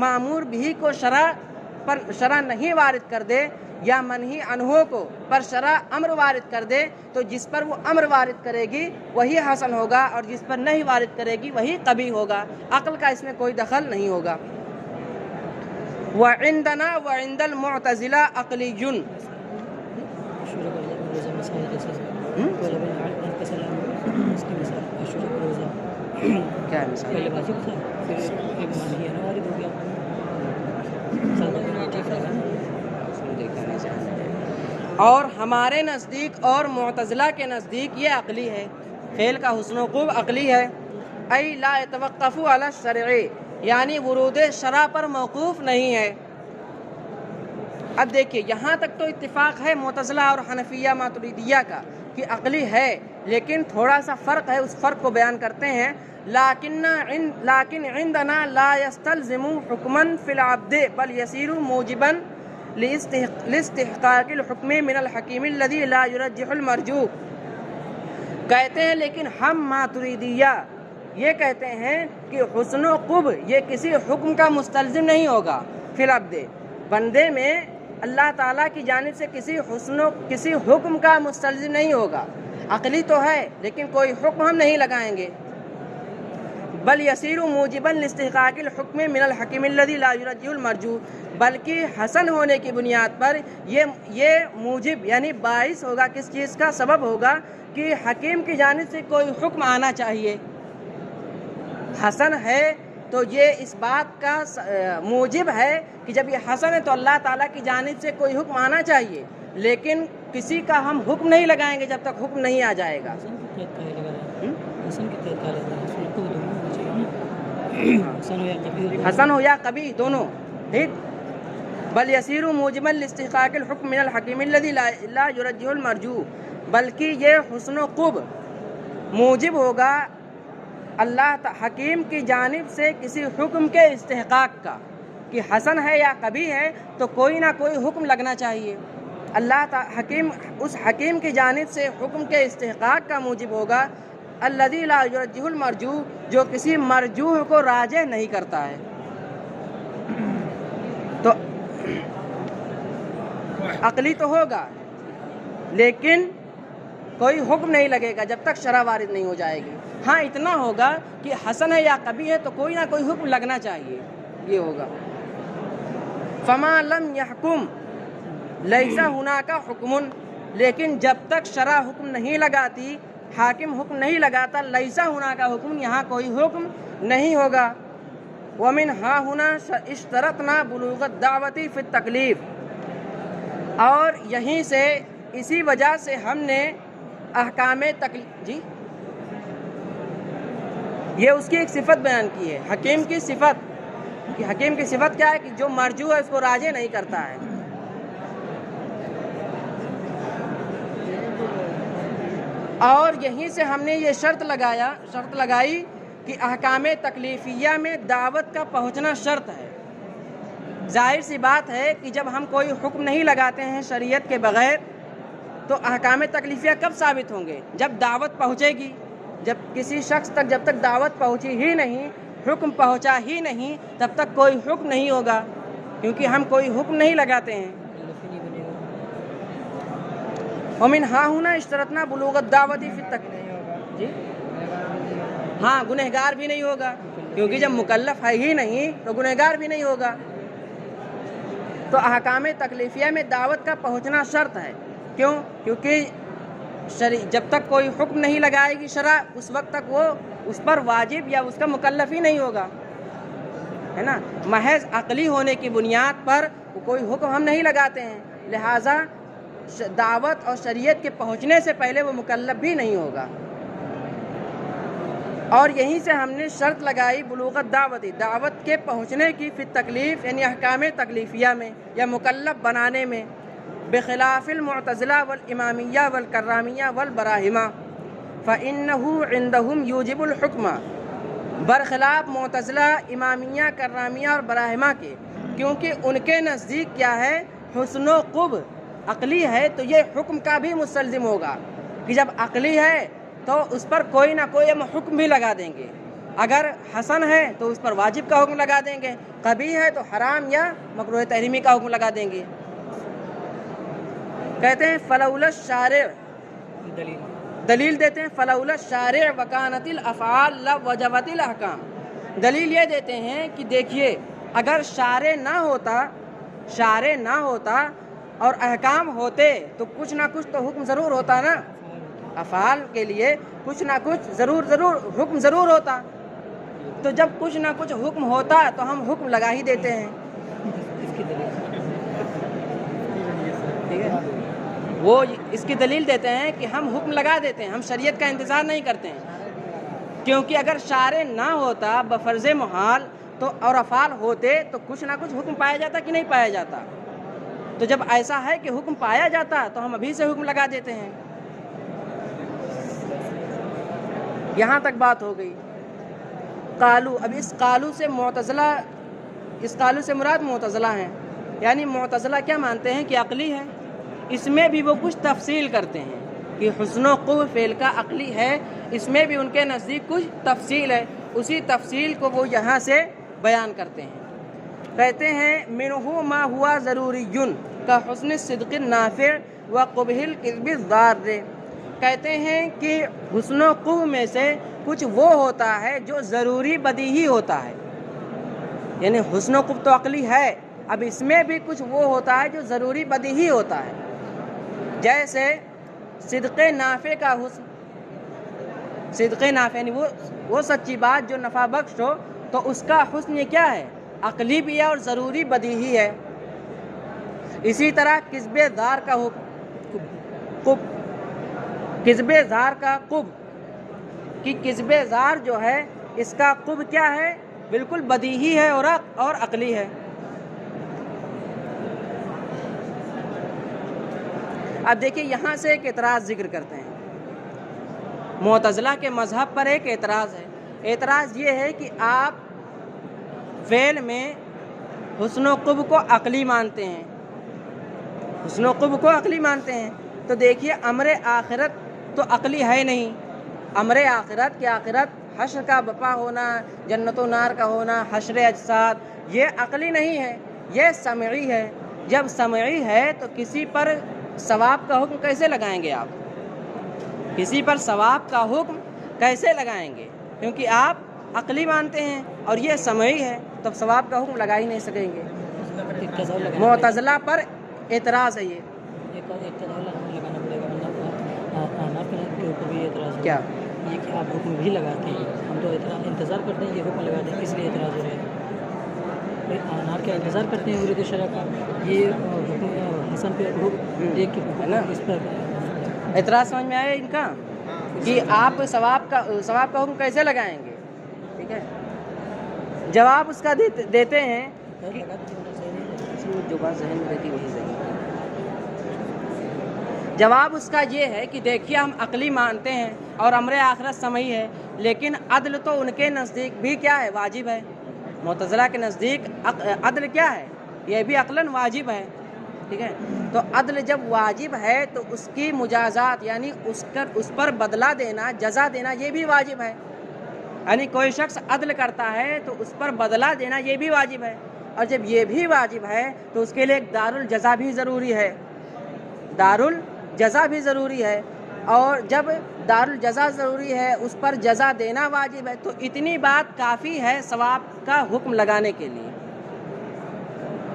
[SPEAKER 1] مامور بھی کو شرع نہیں وارد کر دے یا منہی عنہ کو پر شرع امر وارد کر دے تو جس پر وہ امر وارد کرے گی وہی حسن ہوگا اور جس پر نہیں وارد کرے گی وہی قبیح ہوگا، عقل کا اس میں کوئی دخل نہیں ہوگا۔ وعندنا وعند المعتزلہ عقلی، کیا مثال؟ اور ہمارے نزدیک اور معتزلہ کے نزدیک یہ عقلی ہے، فعل کا حسن و قب عقلی ہے، ای لا يتوقف علی الشرع، یعنی ورود شرع پر موقوف نہیں ہے، اب دیکھیے یہاں تک تو اتفاق ہے معتزلہ اور حنفیہ ماتریدیہ کا کہ عقلی ہے، لیکن تھوڑا سا فرق ہے، اس فرق کو بیان کرتے ہیں. لیکن عندنا لا يستلزم حکما فی العبد بل يصير موجبا لاستحقاق الحکم من الحکیم الذی لا یرجح المرجوح. کہتے ہیں لیکن ہم ماتریدیہ یہ کہتے ہیں کہ حسن و قب یہ کسی حکم کا مستلزم نہیں ہوگا فی العبد، بندے میں اللہ تعالیٰ کی جانب سے کسی حکم کا مستلزم نہیں ہوگا. عقلی تو ہے لیکن کوئی حکم ہم نہیں لگائیں گے. بل یصیر موجبا لاستحقاق الحکم من الحکیم الذی لا یرجح المرجوح، بلکہ حسن ہونے کی بنیاد پر یہ موجب یعنی باعث ہوگا، کس چیز کا سبب ہوگا کہ حکیم کی جانب سے کوئی حکم آنا چاہیے. حسن ہے تو یہ اس بات کا موجب ہے کہ جب یہ حسن ہے تو اللہ تعالیٰ کی جانب سے کوئی حکم آنا چاہیے، لیکن کسی کا ہم حکم نہیں لگائیں گے جب تک حکم نہیں آ جائے گا. حسن ہو یا قبیح دونوں ٹھیک. بل یصیر موجبا لاستحقاق الحکم من الحکیم الذی لا یرجح المرجوح، بلکہ یہ حسن و قب موجب ہوگا اللہ حکیم کی جانب سے کسی حکم کے استحقاق کا، کہ حسن ہے یا قبیح ہے تو کوئی نہ کوئی حکم لگنا چاہیے. اللہ حکیم اس حکیم کی جانب سے حکم کے استحقاق کا موجب ہوگا الذی لا یرجح المرجوح، جو کسی مرجوح کو راجح نہیں کرتا ہے. تو عقلی تو ہوگا لیکن کوئی حکم نہیں لگے گا جب تک شرع وارد نہیں ہو جائے گی. ہاں اتنا ہوگا کہ حسن ہے یا قبیح ہے تو کوئی نہ کوئی حکم لگنا چاہیے، یہ ہوگا. فما لم یحکم لیس ہناک حکم، لیکن جب تک شرع حکم نہیں لگاتی، حاکم حکم نہیں لگاتا، لیس ہناک حکم یہاں کوئی حکم نہیں ہوگا. ومن ہا ہنا اشترطنا بلوغ الدعوت فی التکلیف، اور یہیں سے اسی وجہ سے ہم نے احکام تکلیف جی یہ اس کی ایک صفت بیان کی ہے، حکیم کی صفت. کہ حکیم کی صفت کیا ہے کہ جو مرجو ہے اس کو راجع نہیں کرتا ہے. اور یہیں سے ہم نے یہ شرط لگائی کہ احکام تکلیفیہ میں دعوت کا پہنچنا شرط ہے. ظاہر سی بات ہے کہ جب ہم کوئی حکم نہیں لگاتے ہیں شریعت کے بغیر تو احکام تکلیفیہ کب ثابت ہوں گے؟ جب دعوت پہنچے گی. جب کسی شخص تک جب تک دعوت پہنچی ہی نہیں، حکم پہنچا ہی نہیں، تب تک کوئی حکم نہیں ہوگا، کیونکہ ہم کوئی حکم نہیں لگاتے ہیں. ومن ہا ہنا اشترطنا بلوغ الدعوت فی التکلیف جی ہاں گنہگار بھی نہیں ہوگا، کیونکہ جب مکلف ہے ہی نہیں تو گنہگار بھی نہیں ہوگا. تو احکام تکلیفیہ میں دعوت کا پہنچنا شرط ہے. کیوں؟ کیونکہ جب تک کوئی حکم نہیں لگائے گی شرع، اس وقت تک وہ اس پر واجب یا اس کا مکلف ہی نہیں ہوگا، ہے نا. محض عقلی ہونے کی بنیاد پر کوئی حکم ہم نہیں لگاتے ہیں، لہٰذا دعوت اور شریعت کے پہنچنے سے پہلے وہ مکلف بھی نہیں ہوگا. اور یہیں سے ہم نے شرط لگائی بلوغ الدعوت، دعوت کے پہنچنے کی فی التکلیف یعنی احکام تکلیفیہ میں یا مکلف بنانے میں. بخلاف المعتزلہ والامامیہ والکرامیہ والبراہمہ فإنه عندهم یوجب الحکم، برخلاف معتزلہ، امامیہ، کرامیہ اور براہمہ کے، کیونکہ ان کے نزدیک کیا ہے؟ حسن و قب عقلی ہے تو یہ حکم کا بھی مستلزم ہوگا، کہ جب عقلی ہے تو اس پر کوئی نہ کوئی ہم حکم بھی لگا دیں گے. اگر حسن ہے تو اس پر واجب کا حکم لگا دیں گے، قبیح ہے تو حرام یا مکروہ تحریمی کا حکم لگا دیں گے. کہتے ہیں فلولا الشارع، دلیل دیتے ہیں فلولا الشارع وکانت الافعال لوجبت الاحکام. دلیل یہ دیتے ہیں کہ دیکھیے اگر شارع نہ ہوتا اور احکام ہوتے تو کچھ نہ کچھ تو حکم ضرور ہوتا نا. افعال کے لیے کچھ نہ کچھ ضرور حکم ضرور ہوتا. تو جب کچھ نہ کچھ حکم ہوتا تو ہم حکم لگا ہی دیتے ہیں. ٹھیک ہے، وہ اس کی دلیل دیتے ہیں کہ ہم حکم لگا دیتے ہیں، ہم شریعت کا انتظار نہیں کرتے ہیں. کیونکہ اگر شارع نہ ہوتا بفرض محال تو اور افعال ہوتے تو کچھ نہ کچھ حکم پایا جاتا کہ نہیں پایا جاتا. تو جب ایسا ہے کہ حکم پایا جاتا تو ہم ابھی سے حکم لگا دیتے ہیں. یہاں تک بات ہو گئی. قالو، اب اس قالو سے مراد معتزلہ ہیں. یعنی معتزلہ کیا مانتے ہیں کہ عقلی ہے. اس میں بھی وہ کچھ تفصیل کرتے ہیں کہ حسن و قبح فعل کا عقلی ہے. اس میں بھی ان کے نزدیک کچھ تفصیل ہے. اسی تفصیل کو وہ یہاں سے بیان کرتے ہیں. کہتے ہیں منہ ما ہوا ضروری کا حسن صدق نافع و قبح الکذب الضار. کہتے ہیں کہ حسن و قبح میں سے کچھ وہ ہوتا ہے جو ضروری بدیہی ہوتا ہے. یعنی حسن و قبح تو عقلی ہے، اب اس میں بھی کچھ وہ ہوتا ہے جو ضروری بدیہی ہوتا ہے. جیسے صدق نافع کا حسن، صدق نافع یعنی وہ سچی بات جو نفع بخش ہو، تو اس کا حسن یہ کیا ہے؟ عقلی بھی ہے اور ضروری بدیہی ہے. اسی طرح کذب دار کا قب، کذب زار کا قب، کہ کذب زار جو ہے اس کا قب کیا ہے؟ بالکل بدیہی ہے اور عقلی ہے. اب دیکھیں یہاں سے ایک اعتراض ذکر کرتے ہیں. معتزلہ کے مذہب پر ایک اعتراض ہے. اعتراض یہ ہے کہ آپ فعل میں حسن و قبح کو عقلی مانتے ہیں، حسن و قبح کو عقلی مانتے ہیں. تو دیکھیے امر آخرت تو عقلی ہے نہیں. امر آخرت کہ آخرت حشر کا بپا ہونا، جنت و نار کا ہونا، حشر اجساد، یہ عقلی نہیں ہے، یہ سمعی ہے. جب سمعی ہے تو کسی پر ثواب کا حکم کیسے لگائیں گے؟ آپ کسی پر ثواب کا حکم کیسے لگائیں گے؟ کیونکہ آپ عقلی مانتے ہیں اور یہ سمعی ہے، تب ثواب کا حکم لگا ہی نہیں سکیں گے. معتزلہ پر اعتراض ہے. کیا
[SPEAKER 2] یہ کہ آپ حکم بھی لگاتے ہیں، ہم تو انتظار کرتے ہیں یہ حکم لگا دیں، اس لیے اعتراض ہو رہا ہے. انار کا انتظار کرتے ہیں ورد شرع کا، یہ حکم حسن پہ دیکھ کے اس پر
[SPEAKER 1] اعتراض سمجھ میں آیا ان کا کہ آپ ثواب کا حکم کیسے لگائیں گے؟ ٹھیک ہے، جواب اس کا دیتے ہیں کہ جو بات ذہن میں رہتی وہی صحیح. جواب اس کا یہ ہے کہ دیکھیے ہم عقلی مانتے ہیں اور امر آخرت سمعی ہے، لیکن عدل تو ان کے نزدیک بھی کیا ہے؟ واجب ہے. معتزلہ کے نزدیک عدل کیا ہے؟ یہ بھی عقلاً واجب ہے. ٹھیک ہے، تو عدل جب واجب ہے تو اس کی مجازات یعنی اس پر بدلہ دینا، جزا دینا، یہ بھی واجب ہے. یعنی کوئی شخص عدل کرتا ہے تو اس پر بدلہ دینا یہ بھی واجب ہے. اور جب یہ بھی واجب ہے تو اس کے لیے ایک دارالجزا بھی ضروری ہے، دارالجزا بھی ضروری ہے. اور جب دارالجزا ضروری ہے، اس پر جزا دینا واجب ہے، تو اتنی بات کافی ہے ثواب کا حکم لگانے کے لیے،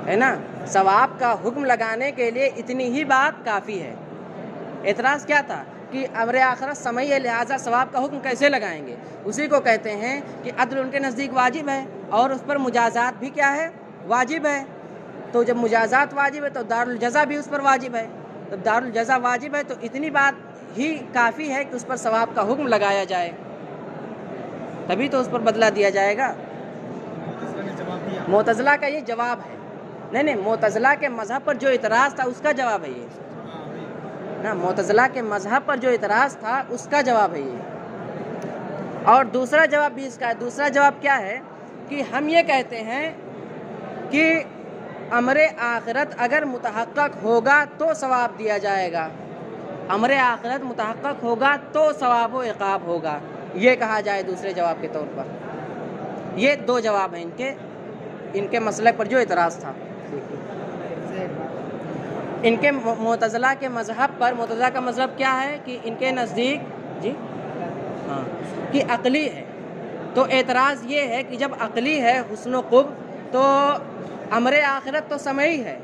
[SPEAKER 1] ہے نا؟ ثواب کا حکم لگانے کے لیے اتنی ہی بات کافی ہے. اعتراض کیا تھا کہ امر آخرت سمعی ہے، لہٰذا ثواب کا حکم کیسے لگائیں گے؟ اسی کو کہتے ہیں کہ عدل ان کے نزدیک واجب ہے اور اس پر مجازات بھی کیا ہے؟ واجب ہے. تو جب مجازات واجب ہے تو دارالجزا بھی اس پر واجب ہے. جب دارالجزا واجب ہے تو اتنی بات ہی کافی ہے کہ اس پر ثواب کا حکم لگایا جائے، تبھی تو اس پر بدلہ دیا جائے گا. معتزلہ کا یہ جواب ہے. نہیں، معتزلہ کے مذہب پر جو اعتراض تھا اس کا جواب ہے یہ نا. معتزلہ کے مذہب پر جو اعتراض تھا اس کا جواب ہے یہ. اور دوسرا جواب بھی اس کا ہے. دوسرا جواب کیا ہے کہ ہم یہ کہتے ہیں کہ امر آخرت اگر متحقق ہوگا تو ثواب دیا جائے گا، امر آخرت متحقق ہوگا تو ثواب و عقاب ہوگا، یہ کہا جائے دوسرے جواب کے طور پر. یہ دو جواب ہیں ان کے مسلک پر جو اعتراض تھا. ان کے معتزلہ کے مذہب پر، معتزلہ کا مذہب کیا ہے کہ ان کے نزدیک کہ عقلی ہے. تو اعتراض یہ ہے کہ جب عقلی ہے حسن و قبح تو امر آخرت تو سمعی ہے،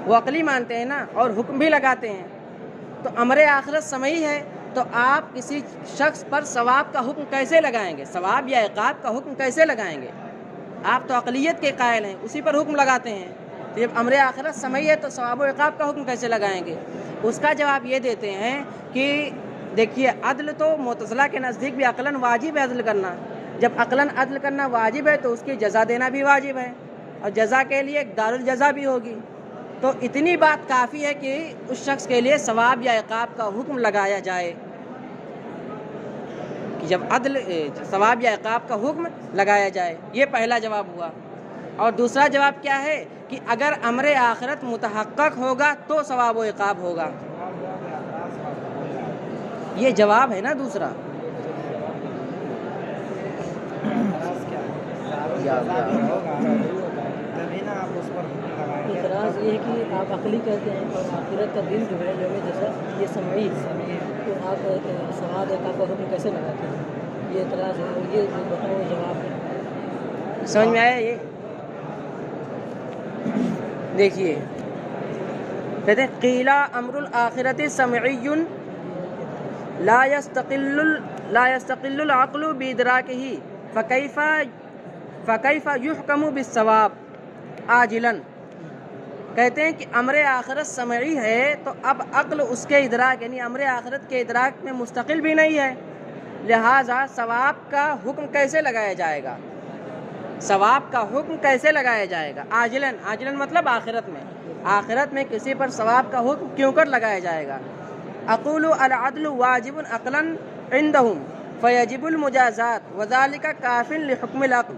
[SPEAKER 1] وہ عقلی مانتے ہیں نا اور حکم بھی لگاتے ہیں. تو امر آخرت سمعی ہے تو آپ کسی شخص پر ثواب کا حکم کیسے لگائیں گے؟ ثواب یا عقاب کا حکم کیسے لگائیں گے؟ آپ تو عقلیت کے قائل ہیں، اسی پر حکم لگاتے ہیں. تو جب امر آخرت سمعی ہے تو ثواب و عقاب کا حکم کیسے لگائیں گے؟ اس کا جواب یہ دیتے ہیں کہ دیکھیے عدل تو معتزلہ کے نزدیک بھی عقلاً واجب ہے عدل کرنا. جب عقلاً عدل کرنا واجب ہے تو اس کی جزا دینا بھی واجب ہے، اور جزا کے لیے ایک دارالجزا بھی ہوگی. تو اتنی بات کافی ہے کہ اس شخص کے لیے ثواب یا عقاب کا حکم لگایا جائے، کہ جب عدل ثواب یا عقاب کا حکم لگایا جائے۔ یہ پہلا جواب ہوا۔ اور دوسرا جواب کیا ہے کہ اگر امر آخرت متحقق ہوگا تو ثواب و عقاب ہوگا۔ یہ جواب ہے نا دوسرا۔
[SPEAKER 2] اعتراض یہ ہے کہ آپ عقلی کہتے ہیں اور آخرت کا دن جو ہے یوم جزا یہ سمعی ہے، تو آپ ثواب عقاب کا حکم کیسے لگاتے ہیں؟ یہ اعتراض ہے، اور یہ بتاؤ جواب ہے۔
[SPEAKER 1] سمجھ میں آیا؟ یہ دیکھیے، کہتے ہیں قیلا امر الآخرت سمعی لا يستقل العقل بادراکہ فکیف یحکم بالثواب عاجلا۔ کہتے ہیں کہ امر آخرت سمعی ہے تو اب عقل اس کے ادراک یعنی امر آخرت کے ادراک میں مستقل بھی نہیں ہے، لہٰذا ثواب کا حکم کیسے لگایا جائے گا؟ ثواب کا حکم کیسے لگایا جائے گا؟ عاجلاً، عاجلاً مطلب آخرت میں، آخرت میں کسی پر ثواب کا حکم کیوں کر لگایا جائے گا؟ اقول العدل واجب عقلا عندهم فیجب المجازات وذلك کاف لحکم العقل۔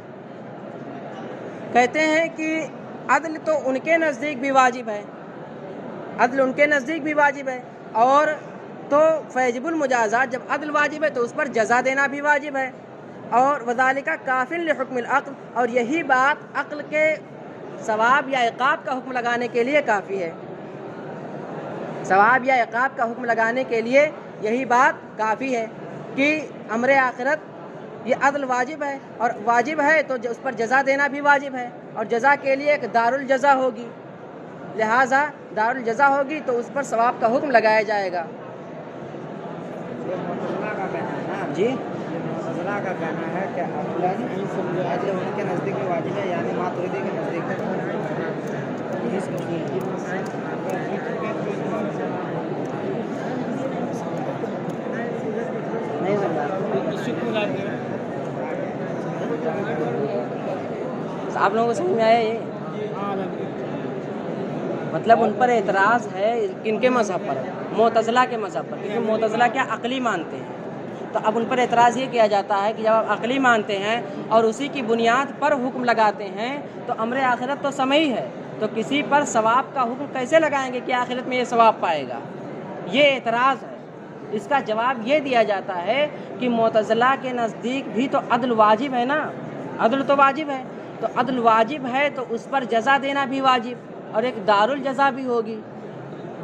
[SPEAKER 1] کہتے ہیں کہ عدل تو ان کے نزدیک بھی واجب ہے، عدل ان کے نزدیک بھی واجب ہے، اور تو فیجب المجازات، جب عدل واجب ہے تو اس پر جزا دینا بھی واجب ہے، اور وذالک کاف لحکم العقل، اور یہی بات عقل کے ثواب یا عقاب کا حکم لگانے کے لیے کافی ہے۔ ثواب یا عقاب کا حکم لگانے کے لیے یہی بات کافی ہے کہ امر آخرت یہ عدل واجب ہے، اور واجب ہے تو اس پر جزا دینا بھی واجب ہے، اور جزا کے لیے ایک دار الجزا ہوگی، لہٰذا دار الجزا ہوگی تو اس پر ثواب کا حکم لگایا جائے گا۔ جی
[SPEAKER 3] معتزلہ کا کہنا ہے کہ عدل ان کے نزدیک بھی واجب ہے، یعنی ماتریدی کے نزدیک
[SPEAKER 1] نہیں سمجھا آپ لوگوں کو سمجھ میں آیا؟ یہ مطلب ان پر اعتراض ہے کن کے مذہب پر؟ معتزلہ کے مذہب پر، کیونکہ معتزلہ کیا عقلی مانتے ہیں، تو اب ان پر اعتراض یہ کیا جاتا ہے کہ جب آپ عقلی مانتے ہیں اور اسی کی بنیاد پر حکم لگاتے ہیں تو امر آخرت تو سمعی ہے، تو کسی پر ثواب کا حکم کیسے لگائیں گے کہ آخرت میں یہ ثواب پائے گا؟ یہ اعتراض ہے۔ اس کا جواب یہ دیا جاتا ہے کہ معتزلہ کے نزدیک بھی تو عدل واجب ہے نا، عدل تو واجب ہے، تو عدل واجب ہے تو اس پر جزا دینا بھی واجب اور ایک دار الجزا بھی ہوگی،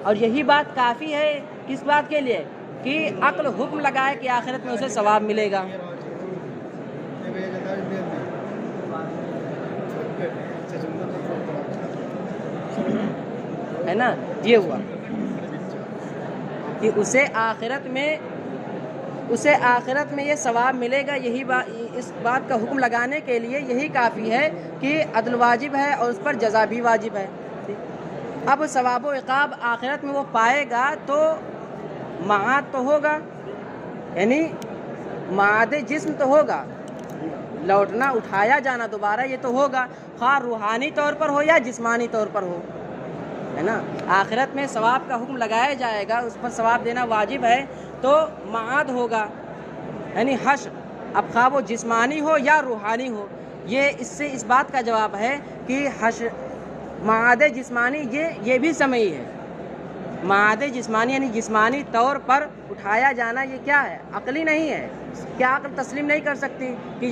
[SPEAKER 1] اور یہی بات کافی ہے کس بات کے لیے کہ عقل حکم لگائے کہ آخرت میں اسے ثواب ملے گا۔ ہے نا؟ یہ ہوا کہ اسے آخرت میں یہ ثواب ملے گا، یہی بات، اس بات کا حکم لگانے کے لیے یہی کافی ہے کہ عدل واجب ہے اور اس پر جزا بھی واجب ہے۔ اب ثواب و عقاب آخرت میں وہ پائے گا تو معاد تو ہوگا، یعنی معاد جسم تو ہوگا، لوٹنا اٹھایا جانا دوبارہ یہ تو ہوگا، خواہ روحانی طور پر ہو یا جسمانی طور پر ہو، ہے نا؟ آخرت میں ثواب کا حکم لگایا جائے گا، اس پر ثواب دینا واجب ہے تو معاد ہوگا، یعنی حشر، اب خواہ وہ جسمانی ہو یا روحانی ہو۔ یہ اس سے اس بات کا جواب ہے کہ حشر معاد جسمانی یہ بھی سمعی ہے۔ معاد جسمانی یعنی جسمانی طور پر اٹھایا جانا یہ کیا ہے؟ عقلی نہیں ہے۔ کیا عقل تسلیم نہیں کر سکتی کہ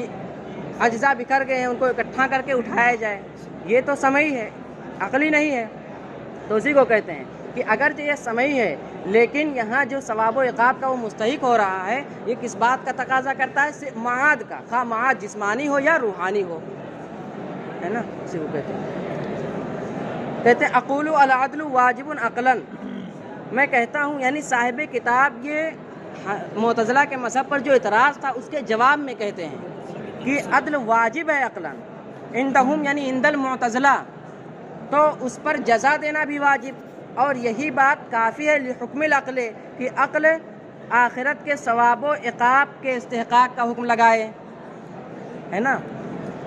[SPEAKER 1] اجزاء بکھر گئے ہیں ان کو اکٹھا کر کے اٹھایا جائے؟ یہ تو سمعی ہے، عقلی نہیں ہے۔ تو اسی کو کہتے ہیں کہ اگرچہ یہ سمعی ہے لیکن یہاں جو ثواب و عقاب کا وہ مستحق ہو رہا ہے یہ کس بات کا تقاضا کرتا ہے؟ معاد کا، خواہ معاد جسمانی ہو یا روحانی ہو، ہے نا؟ اسی کو کہتے ہیں اقول العدل واجب عقلا۔ میں کہتا ہوں، یعنی صاحب کتاب یہ معتزلہ کے مذہب پر جو اعتراض تھا اس کے جواب میں کہتے ہیں کہ عدل واجب ہے عقلا، عندہم یعنی عند المعتزلہ، تو اس پر جزا دینا بھی واجب، اور یہی بات کافی ہے لحکم العقل کہ عقل آخرت کے ثواب و عقاب کے استحقاق کا حکم لگائے، ہے نا؟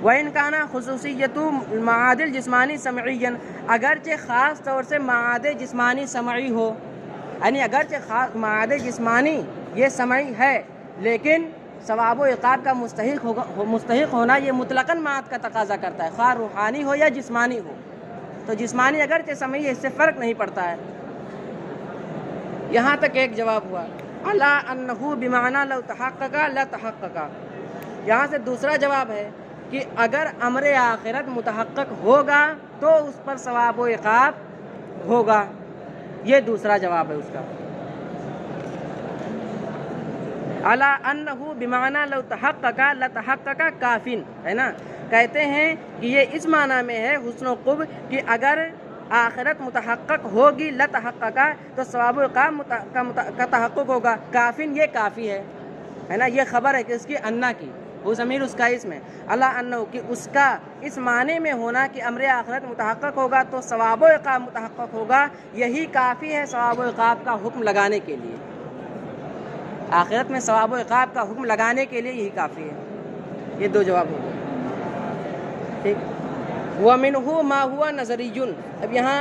[SPEAKER 1] وَإِنْ كَانَ خُصُوصِيَّةُ مَعَادِ الْجِسْمَانِ سَمْعِيًّا، اگرچہ خاص طور سے معاد جسمانی سمعی ہو، یعنی اگرچہ خاص معاد جسمانی یہ سمعی ہے لیکن ثواب و عقاب کا مستحق ہونا یہ مطلقاً معاد کا تقاضا کرتا ہے، خواہ روحانی ہو یا جسمانی ہو. تو جسمانی اگرچہ سمعی ہے اس سے فرق نہیں پڑتا ہے. یہاں تک ایک جواب ہوا. الا انہ بمعنی لو تحقق لتحقق. یہاں سے دوسرا جواب ہے کہ اگر امر آخرت متحقق ہوگا تو اس پر ثواب و عقاب ہوگا. یہ دوسرا جواب ہے اس کا. الا انہ بمعنی لو تحقق لتحقق کافن، ہے نا. کہتے ہیں کہ یہ اس معنی میں ہے حسن و قبح کہ اگر آخرت متحقق ہوگی لتحقق تو ثواب و عقاب کا تحقق ہوگا. کافن یہ کافی ہے نا. یہ خبر ہے کہ اس کی انا کی، وہ ضمیر اس کا اس میں اللہ انہ کہ اس کا اس معنی میں ہونا کہ امر آخرت متحقق ہوگا تو ثواب و عقاب متحقق ہوگا، یہی کافی ہے ثواب و عقاب کا حکم لگانے کے لیے. آخرت میں ثواب و عقاب کا حکم لگانے کے لیے یہی کافی ہے. یہ دو جواب ہو گئے. ٹھیک. وَمِنْهُ مَا هُوَ نَظَرِيٌّ. اب یہاں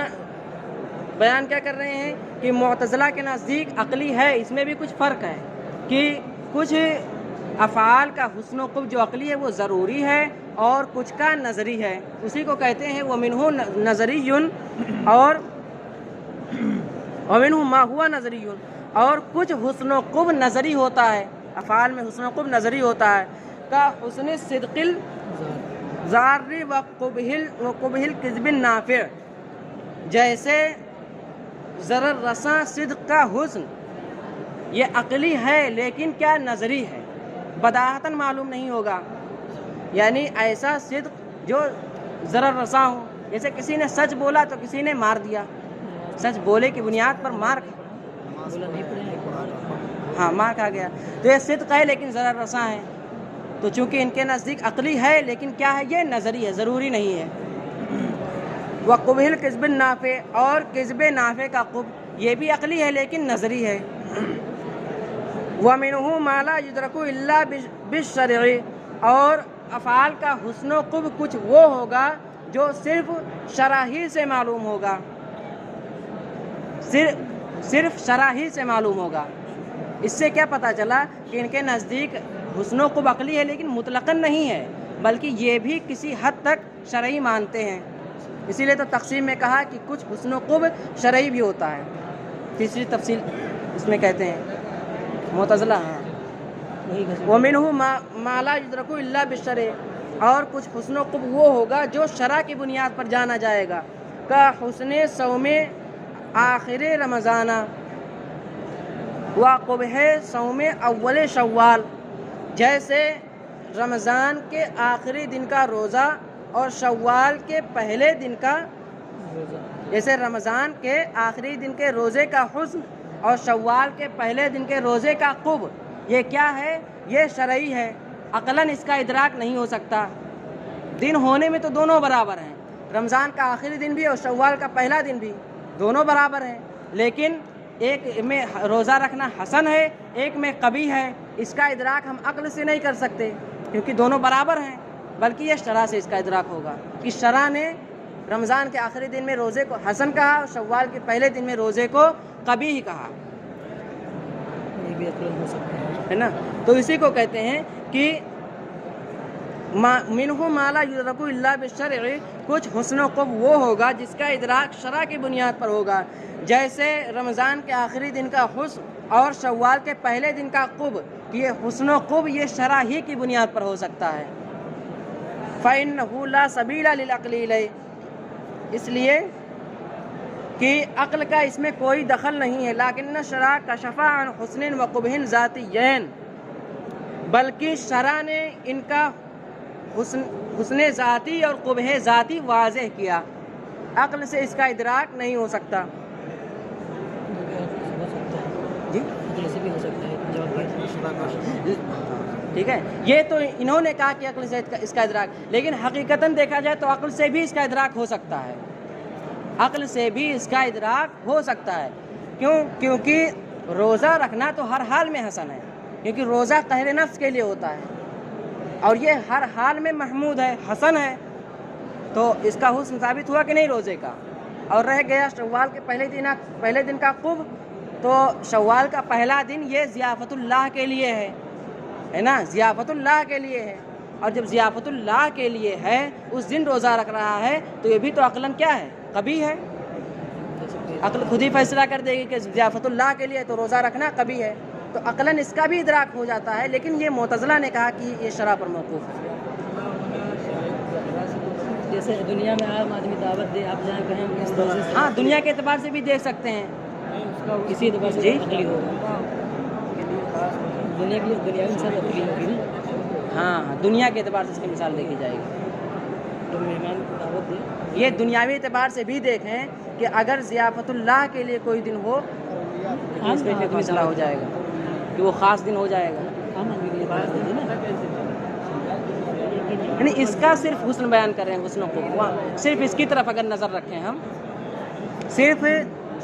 [SPEAKER 1] بیان کیا کر رہے ہیں کہ معتزلہ کے نزدیک عقلی ہے، اس میں بھی کچھ فرق ہے کہ کچھ افعال کا حسن و قبح جو عقلی ہے وہ ضروری ہے اور کچھ کا نظری ہے. اسی کو کہتے ہیں وَمِنْهُ نَظَرِيٌّ اور وَمِنْهُ مَا هُوَ نَظَرِيٌّ. اور کچھ حسن و قبح نظری ہوتا ہے، افعال میں حسن و قبح نظری ہوتا ہے. کا حسن صدق الزار وقبح الکذب النافع، جیسے ضرر رساں صدق کا حسن یہ عقلی ہے لیکن کیا نظری ہے، بداہتاً معلوم نہیں ہوگا. یعنی ایسا صدق جو ضرر رساں ہو، جیسے کسی نے سچ بولا تو کسی نے مار دیا، سچ بولے کی بنیاد پر مار مار کھا گیا، تو یہ صدق ہے لیکن ضرر رساں ہے. تو چونکہ ان کے نزدیک عقلی ہے لیکن کیا ہے، یہ نظری ہے، ضروری نہیں ہے. وقبح الکذب النافع، اور کذب نافع کا قبح یہ بھی عقلی ہے لیکن نظری ہے. وَمِنْهُ مَا لَا يُدْرَكُ إِلَّا بِالشَّرْعِ، اور افعال کا حسن و قبح کچھ وہ ہوگا جو صرف شرع ہی سے معلوم ہوگا، صرف شرع ہی سے معلوم ہوگا. اس سے کیا پتہ چلا کہ ان کے نزدیک حسن و قبح عقلی ہے لیکن مطلقاً نہیں ہے، بلکہ یہ بھی کسی حد تک شرعی مانتے ہیں. اسی لیے تو تقسیم میں کہا کہ کچھ حسن و قبح شرعی بھی ہوتا ہے. تیسری تفصیل اس میں کہتے ہیں معتزلہ. وَمِنْهُ مَا لَا يُدْرَكُ إِلَّا بِالشَّرْعِ، اور کچھ حسن و قبح وہ ہوگا جو شرع کی بنیاد پر جانا جائے گا. کا حسن صوم آخر رمضان وقبح صوم اول شوال، جیسے رمضان کے آخری دن کا روزہ اور شوال کے پہلے دن کا، جیسے رمضان کے آخری دن کے روزے کا حسن اور شوال کے پہلے دن کے روزے کا قبح، یہ کیا ہے، یہ شرعی ہے. عقلاً اس کا ادراک نہیں ہو سکتا. دن ہونے میں تو دونوں برابر ہیں، رمضان کا آخری دن بھی اور شوال کا پہلا دن بھی دونوں برابر ہیں، لیکن ایک میں روزہ رکھنا حسن ہے، ایک میں قبیح ہے. اس کا ادراک ہم عقل سے نہیں کر سکتے کیونکہ دونوں برابر ہیں، بلکہ یہ شرع سے اس کا ادراک ہوگا کہ شرع نے رمضان کے آخری دن میں روزے کو حسن کہا اور شوال کے پہلے دن میں روزے کو قبیح کہا، ہے نا. تو اسی کو کہتے ہیں کہ منہ ما لا یدرک الا بالشرع، کچھ حسن و قبح وہ ہوگا جس کا ادراک شرع کی بنیاد پر ہوگا، جیسے رمضان کے آخری دن کا حسن اور شوال کے پہلے دن کا قبح. یہ حسن و قبح یہ شرع ہی کی بنیاد پر ہو سکتا ہے. فإنہ لا سبیل للعقل الیہ، اس لیے کہ عقل کا اس میں کوئی دخل نہیں ہے. لیکن شرع کشف عن حسن و قبح ذاتیین، بلکہ شرع نے ان کا حسن ذاتی اور قبح ذاتی واضح کیا. عقل سے اس کا ادراک نہیں ہو سکتا. جی ٹھیک ہے، یہ تو انہوں نے کہا کہ عقل سے اس کا ادراک، لیکن حقیقتاً دیکھا جائے تو عقل سے بھی اس کا ادراک ہو سکتا ہے. عقل سے بھی اس کا ادراک ہو سکتا ہے. کیونکہ روزہ رکھنا تو ہر حال میں حسن ہے، کیونکہ روزہ قہر نفس کے لیے ہوتا ہے. اور یہ ہر حال میں محمود ہے، حسن ہے، تو اس کا حسن ثابت ہوا کہ نہیں روزے کا. اور رہ گیا شوال کے پہلے دن کا قب، تو شوال کا پہلا دن یہ ضیافت اللہ کے لیے ہے نا، ضیافت اللہ کے لیے ہے. اور جب ضیافت اللہ کے لیے ہے، اس دن روزہ رکھ رہا ہے، تو یہ بھی تو عقلاً کیا ہے؟ قبیح ہے. عقل خود ہی فیصلہ کر دے گی کہ ضیافت اللہ کے لیے تو روزہ رکھنا قبیح ہے، تو عقلاً اس کا بھی ادراک ہو جاتا ہے. لیکن یہ معتزلہ نے کہا کہ یہ شرع پر موقوف ہے.
[SPEAKER 2] جیسے دنیا میں عام آدمی دعوت دے، آپ جائیں کہیں اس طرح سے،
[SPEAKER 1] ہاں دنیا کے اعتبار سے بھی دیکھ سکتے ہیں.
[SPEAKER 2] اسی اعتبار سے عقلی ہوگا. دنیا کے لیے دنیاوی مثال عقلی ہوگی نا.
[SPEAKER 1] ہاں دنیا کے اعتبار سے اس کی مثال دیکھی جائے گی.
[SPEAKER 2] تو مہمان کو دعوت دے،
[SPEAKER 1] یہ دنیاوی اعتبار سے بھی دیکھیں کہ اگر ضیافت اللہ کے لیے کوئی دن ہو تو اس میں مسئلہ ہو جائے گا کہ وہ خاص دن ہو جائے گا.
[SPEAKER 2] عام آدمی کے لیے دعوت دے نا.
[SPEAKER 1] یعنی اس کا صرف حسن بیان کر رہے ہیں، حسن کو صرف اس کی طرف اگر نظر رکھیں ہم، صرف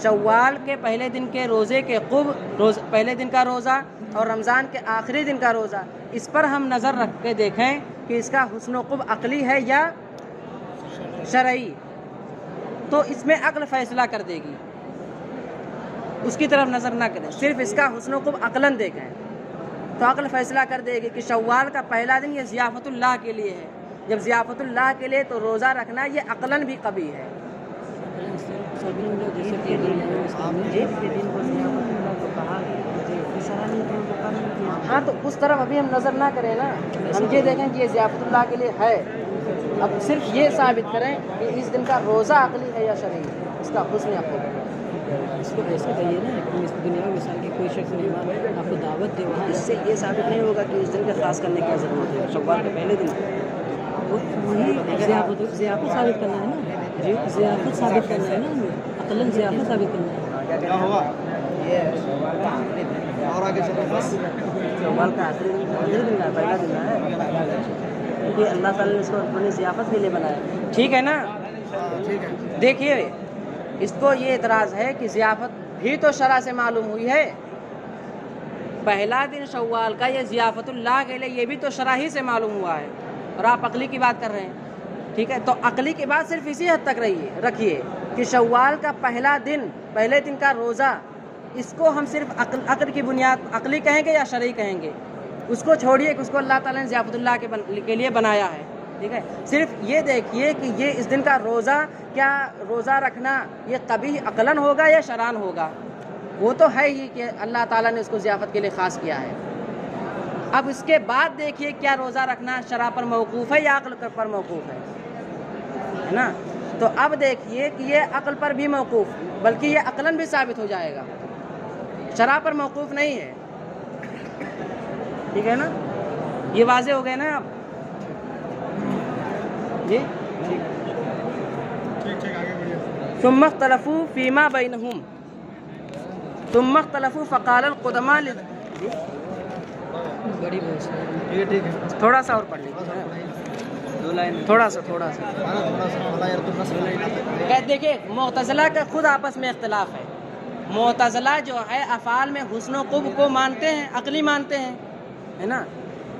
[SPEAKER 1] شوال کے پہلے دن کے روزے کے پہلے دن کا روزہ اور رمضان کے آخری دن کا روزہ، اس پر ہم نظر رکھ کے دیکھیں کہ اس کا حسن و قب عقلی ہے یا شرعی، تو اس میں عقل فیصلہ کر دے گی. اس کی طرف نظر نہ کریں، صرف اس کا حسن و قب عقلاً دیکھیں تو عقل فیصلہ کر دے گی کہ شوال کا پہلا دن یہ ضیافت اللہ کے لیے ہے. جب ضیافت اللہ کے لیے تو روزہ رکھنا یہ عقلاً بھی قبیح ہے. ہاں تو اس طرف ابھی ہم نظر نہ کریں نا، ہم یہ دیکھیں کہ یہ ضیافت اللہ کے لیے ہے. اب صرف یہ ثابت کریں کہ اس دن کا روزہ عقلی ہے یا شرعی، اس کا حسن عقل.
[SPEAKER 2] اس کو ایسا کہیے نا کہ اس دنیا میں مثال کی کوئی شخص مہمان آپ کو دعوت دے، وہاں
[SPEAKER 1] اس سے یہ ثابت نہیں ہوگا کہ اس دن کے خاص کرنے کی ضرورت ہے. شوال کے پہلے دن
[SPEAKER 2] وہی ضیافت ثابت کرنا ہے نا. جی ضیافت ثابت کرنا ہے نا، عقلاً ضیافت ثابت کرنا ہے.
[SPEAKER 3] کیا ہوا یہ اور آگے چلو بس.
[SPEAKER 1] شوال کا آخری دن ہے، پہلا دن ہے، کیونکہ اللہ تعالیٰ نے اس کو اپنی ضیافت کے لیے بنایا. ٹھیک ہے نا.
[SPEAKER 3] ٹھیک ہے.
[SPEAKER 1] دیکھیے اس کو یہ اعتراض ہے کہ ضیافت بھی تو شرع سے معلوم ہوئی ہے. پہلا دن شوال کا یہ ضیافت اللہ کے لیے، یہ بھی تو شرع ہی سے معلوم ہوا ہے، اور آپ عقلی کی بات کر رہے ہیں. ٹھیک ہے، تو عقلی کی بات صرف اسی حد تک رکھیے کہ شوال کا پہلے دن کا روزہ، اس کو ہم صرف عقل کی بنیاد عقلی کہیں گے یا شرعی کہیں گے. اس کو چھوڑیے کہ اس کو اللہ تعالیٰ نے ضیافت اللہ کے لیے بنایا ہے. ٹھیک ہے، صرف یہ دیکھیے کہ یہ اس دن کا روزہ، کیا روزہ رکھنا یہ قبیح عقلاً ہوگا یا شرعاً ہوگا؟ وہ تو ہے ہی کہ اللہ تعالیٰ نے اس کو ضیافت کے لیے خاص کیا ہے. اب اس کے بعد دیکھیے کیا روزہ رکھنا شرع پر موقوف ہے یا عقل پر موقوف ہے نا. تو اب دیکھیے کہ یہ عقل پر بھی موقوف، بلکہ یہ عقلاً بھی ثابت ہو جائے گا، شرع پر موقوف نہیں ہے. ٹھیک ہے نا، یہ واضح ہو گئے نا اب. جی ثم اختلفوا فيما بينهم ثم اختلفوا فقال القدماء
[SPEAKER 2] بڑی بہت
[SPEAKER 3] ٹھیک ہے. ٹھیک ہے.
[SPEAKER 1] تھوڑا سا اور پڑھ لیجیے،
[SPEAKER 3] دو لائن
[SPEAKER 1] تھوڑا سا.
[SPEAKER 3] تھوڑا سا یار تم نہ
[SPEAKER 1] دیکھیں معتزلہ کا خود آپس میں اختلاف ہے. معتزلہ جو ہے افعال میں حسن و قب کو مانتے ہیں، عقلی مانتے ہیں، ہے نا.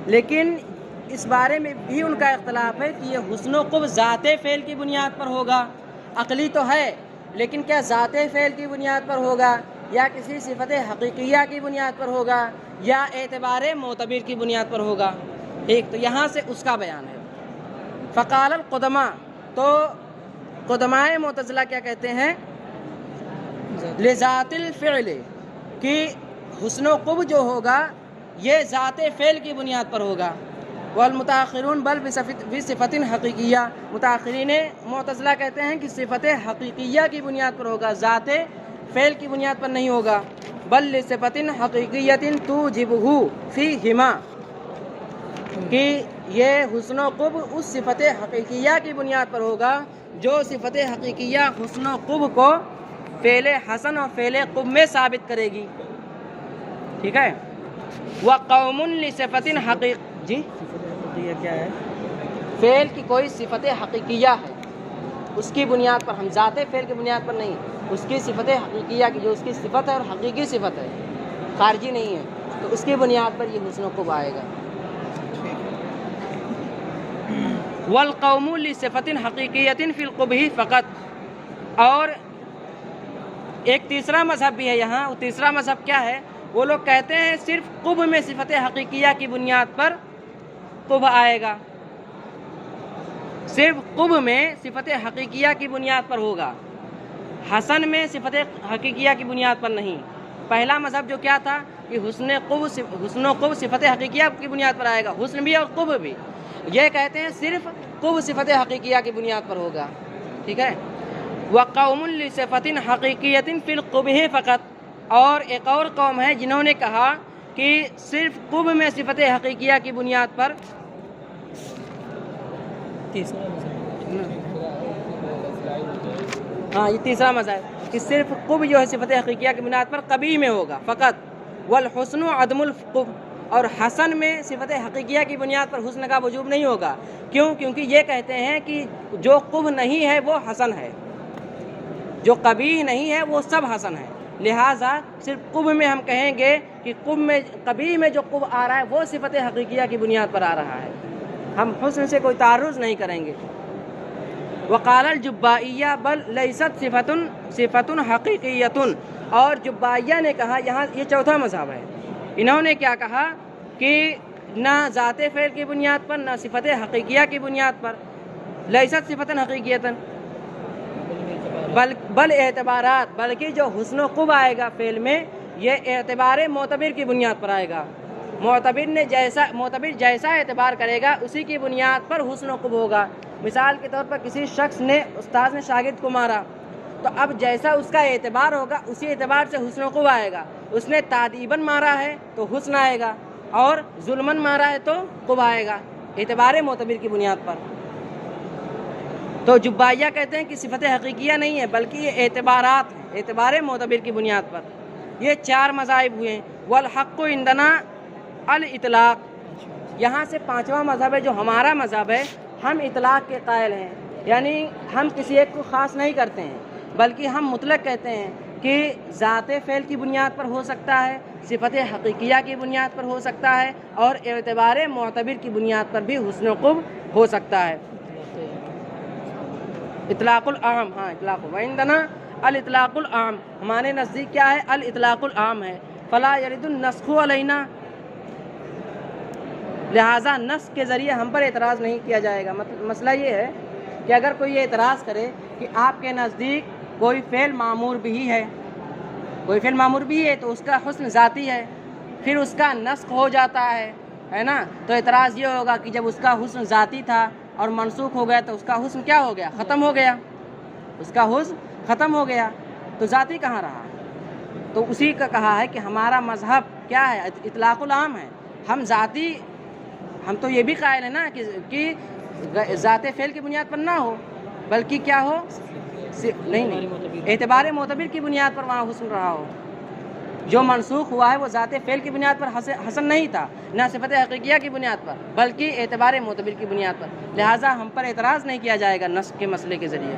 [SPEAKER 1] لیکن اس بارے میں بھی ان کا اختلاف ہے کہ یہ حسن و قب ذات فعل کی بنیاد پر ہوگا. عقلی تو ہے لیکن کیا ذات فعل کی بنیاد پر ہوگا یا کسی صفت حقیقیہ کی بنیاد پر ہوگا یا اعتبار معتبر کی بنیاد پر ہوگا. ایک تو یہاں سے اس کا بیان ہے. فقال القدماء، تو قدماء معتزلہ کیا کہتے ہیں؟ لذات الفعل، کہ حسن و قب جو ہوگا یہ ذات فعل کی بنیاد پر ہوگا. والمتاخرون بل بصفت حقیقیہ، متاخرین معتزلہ کہتے ہیں کہ صفت حقیقیہ کی بنیاد پر ہوگا، ذات فعل کی بنیاد پر نہیں ہوگا. بل لصفت حقیقیۃ توجبہ فیہما، کہ یہ حسن و قب اس صفت حقیقیہ کی بنیاد پر ہوگا جو صفت حقیقیہ حسن و قب کو فعل حسن اور فعل قب میں ثابت کرے گی. ٹھیک ہے. وقوم لصفت جی
[SPEAKER 3] یہ کیا ہے؟
[SPEAKER 1] فعل کی کوئی صفت حقیقیہ ہے، اس کی بنیاد پر، ہم ذات فعل کی بنیاد پر نہیں، اس کی صفت حقیقیہ کی جو اس کی صفت ہے اور حقیقی صفت ہے، خارجی نہیں ہے، تو اس کی بنیاد پر یہ حسن و قب آئے گا. والقوم لصفت حقیقیت فی القبح فقط. اور ایک تیسرا مذہب بھی ہے یہاں. وہ تیسرا مذہب کیا ہے؟ وہ لوگ کہتے ہیں صرف قبح میں صفت حقیقیہ کی بنیاد پر قبح آئے گا، صرف قبح میں صفت حقیقیہ کی بنیاد پر ہوگا، حسن میں صفت حقیقیہ کی بنیاد پر نہیں. پہلا مذہب جو کیا تھا کہ حسن و قبح صفت حقیقیہ کی بنیاد پر آئے گا، حسن بھی اور قبح بھی. یہ کہتے ہیں صرف قبح صفت حقیقیہ کی بنیاد پر ہوگا. ٹھیک ہے. وقوم لصفت حقیقیت فی القبح فقط. اور ایک اور قوم ہے جنہوں نے کہا کہ صرف قبح میں صفت حقیقیہ کی بنیاد پر.
[SPEAKER 2] تیسرا مذہب
[SPEAKER 1] ہاں یہ تیسرا مذہب ہے کہ صرف قبح جو ہے صفت حقیقیہ کی بنیاد پر قبیح میں ہوگا فقط. والحسن عدم القبح. اور حسن میں صفت حقیقیہ کی بنیاد پر حسن کا وجوب نہیں ہوگا. کیوں؟ کیونکہ یہ کہتے ہیں کہ جو قبح نہیں ہے وہ حسن ہے، جو قبیح نہیں ہے وہ سب حسن ہے. لہٰذا صرف قبح میں ہم کہیں گے کہ قبیح میں جو قبح آ رہا ہے وہ صفت حقیقیہ کی بنیاد پر آ رہا ہے، ہم حسن سے کوئی تعرض نہیں کریں گے. وقال الجبائیہ بل لیست صفت حقیقیت. اور جبائیہ نے کہا، یہاں یہ چوتھا مذہب ہے، انہوں نے کیا کہا کہ نہ ذات فعل کی بنیاد پر نہ صفت حقیقیہ کی بنیاد پر، لیست صفت حقیقیت بل اعتبارات، بلکہ جو حسن و قبح آئے گا فعل میں یہ اعتبار معتبر کی بنیاد پر آئے گا. معتبر جیسا اعتبار کرے گا اسی کی بنیاد پر حسن و قبح ہوگا. مثال کے طور پر کسی شخص نے، استاد نے شاگرد کو مارا، تو اب جیسا اس کا اعتبار ہوگا اسی اعتبار سے حسن و قبح آئے گا. اس نے تادیباً مارا ہے تو حسن آئے گا، اور ظلماً مارا ہے تو قبح آئے گا، اعتبار معتبر کی بنیاد پر. تو جبائیہ کہتے ہیں کہ صفت حقیقیہ نہیں ہے بلکہ یہ اعتبارات ہیں، اعتبار معتبر کی بنیاد پر. یہ چار مذاہب ہوئے ہیں. والحق عندنا الاطلاق. یہاں سے پانچواں مذہب ہے جو ہمارا مذہب ہے. ہم اطلاق کے قائل ہیں، یعنی ہم کسی ایک کو خاص نہیں کرتے ہیں بلکہ ہم مطلق کہتے ہیں کہ ذات فعل کی بنیاد پر ہو سکتا ہے، صفت حقیقیہ کی بنیاد پر ہو سکتا ہے، اور اعتبار معتبر کی بنیاد پر بھی حسن و قبح ہو سکتا ہے. اطلاق العام. ہاں اطلاق وعندنا الاطلاق العام. ہمارے نزدیک کیا ہے؟ الاطلاق العام ہے. فلا یرد النسخ علینا. لہٰذا نسخ کے ذریعے ہم پر اعتراض نہیں کیا جائے گا. مسئلہ یہ ہے کہ اگر کوئی یہ اعتراض کرے کہ آپ کے نزدیک کوئی فعل معمور بھی ہے، کوئی فعل معمور بھی ہے تو اس کا حسن ذاتی ہے، پھر اس کا نسخ ہو جاتا ہے نا، تو اعتراض یہ ہوگا کہ جب اس کا حسن ذاتی تھا اور منسوخ ہو گیا تو اس کا حسن کیا ہو گیا؟ ختم ہو گیا. اس کا حسن ختم ہو گیا تو ذاتی کہاں رہا؟ تو اسی کا کہا ہے کہ ہمارا مذہب کیا ہے؟ اطلاق العام ہے. ہم تو یہ بھی قائل ہیں نا کہ ذات فعل کی بنیاد پر نہ ہو بلکہ کیا ہو؟ نہیں، اعتبار معتبر کی بنیاد پر وہاں حسن رہا ہو. جو منسوخ ہوا ہے وہ ذات فعل کی بنیاد پر حسن نہیں تھا، نہ صفت حقیقیہ کی بنیاد پر بلکہ اعتبار معتبر کی بنیاد پر. لہٰذا ہم پر اعتراض نہیں کیا جائے گا نسخ کے مسئلے کے ذریعے.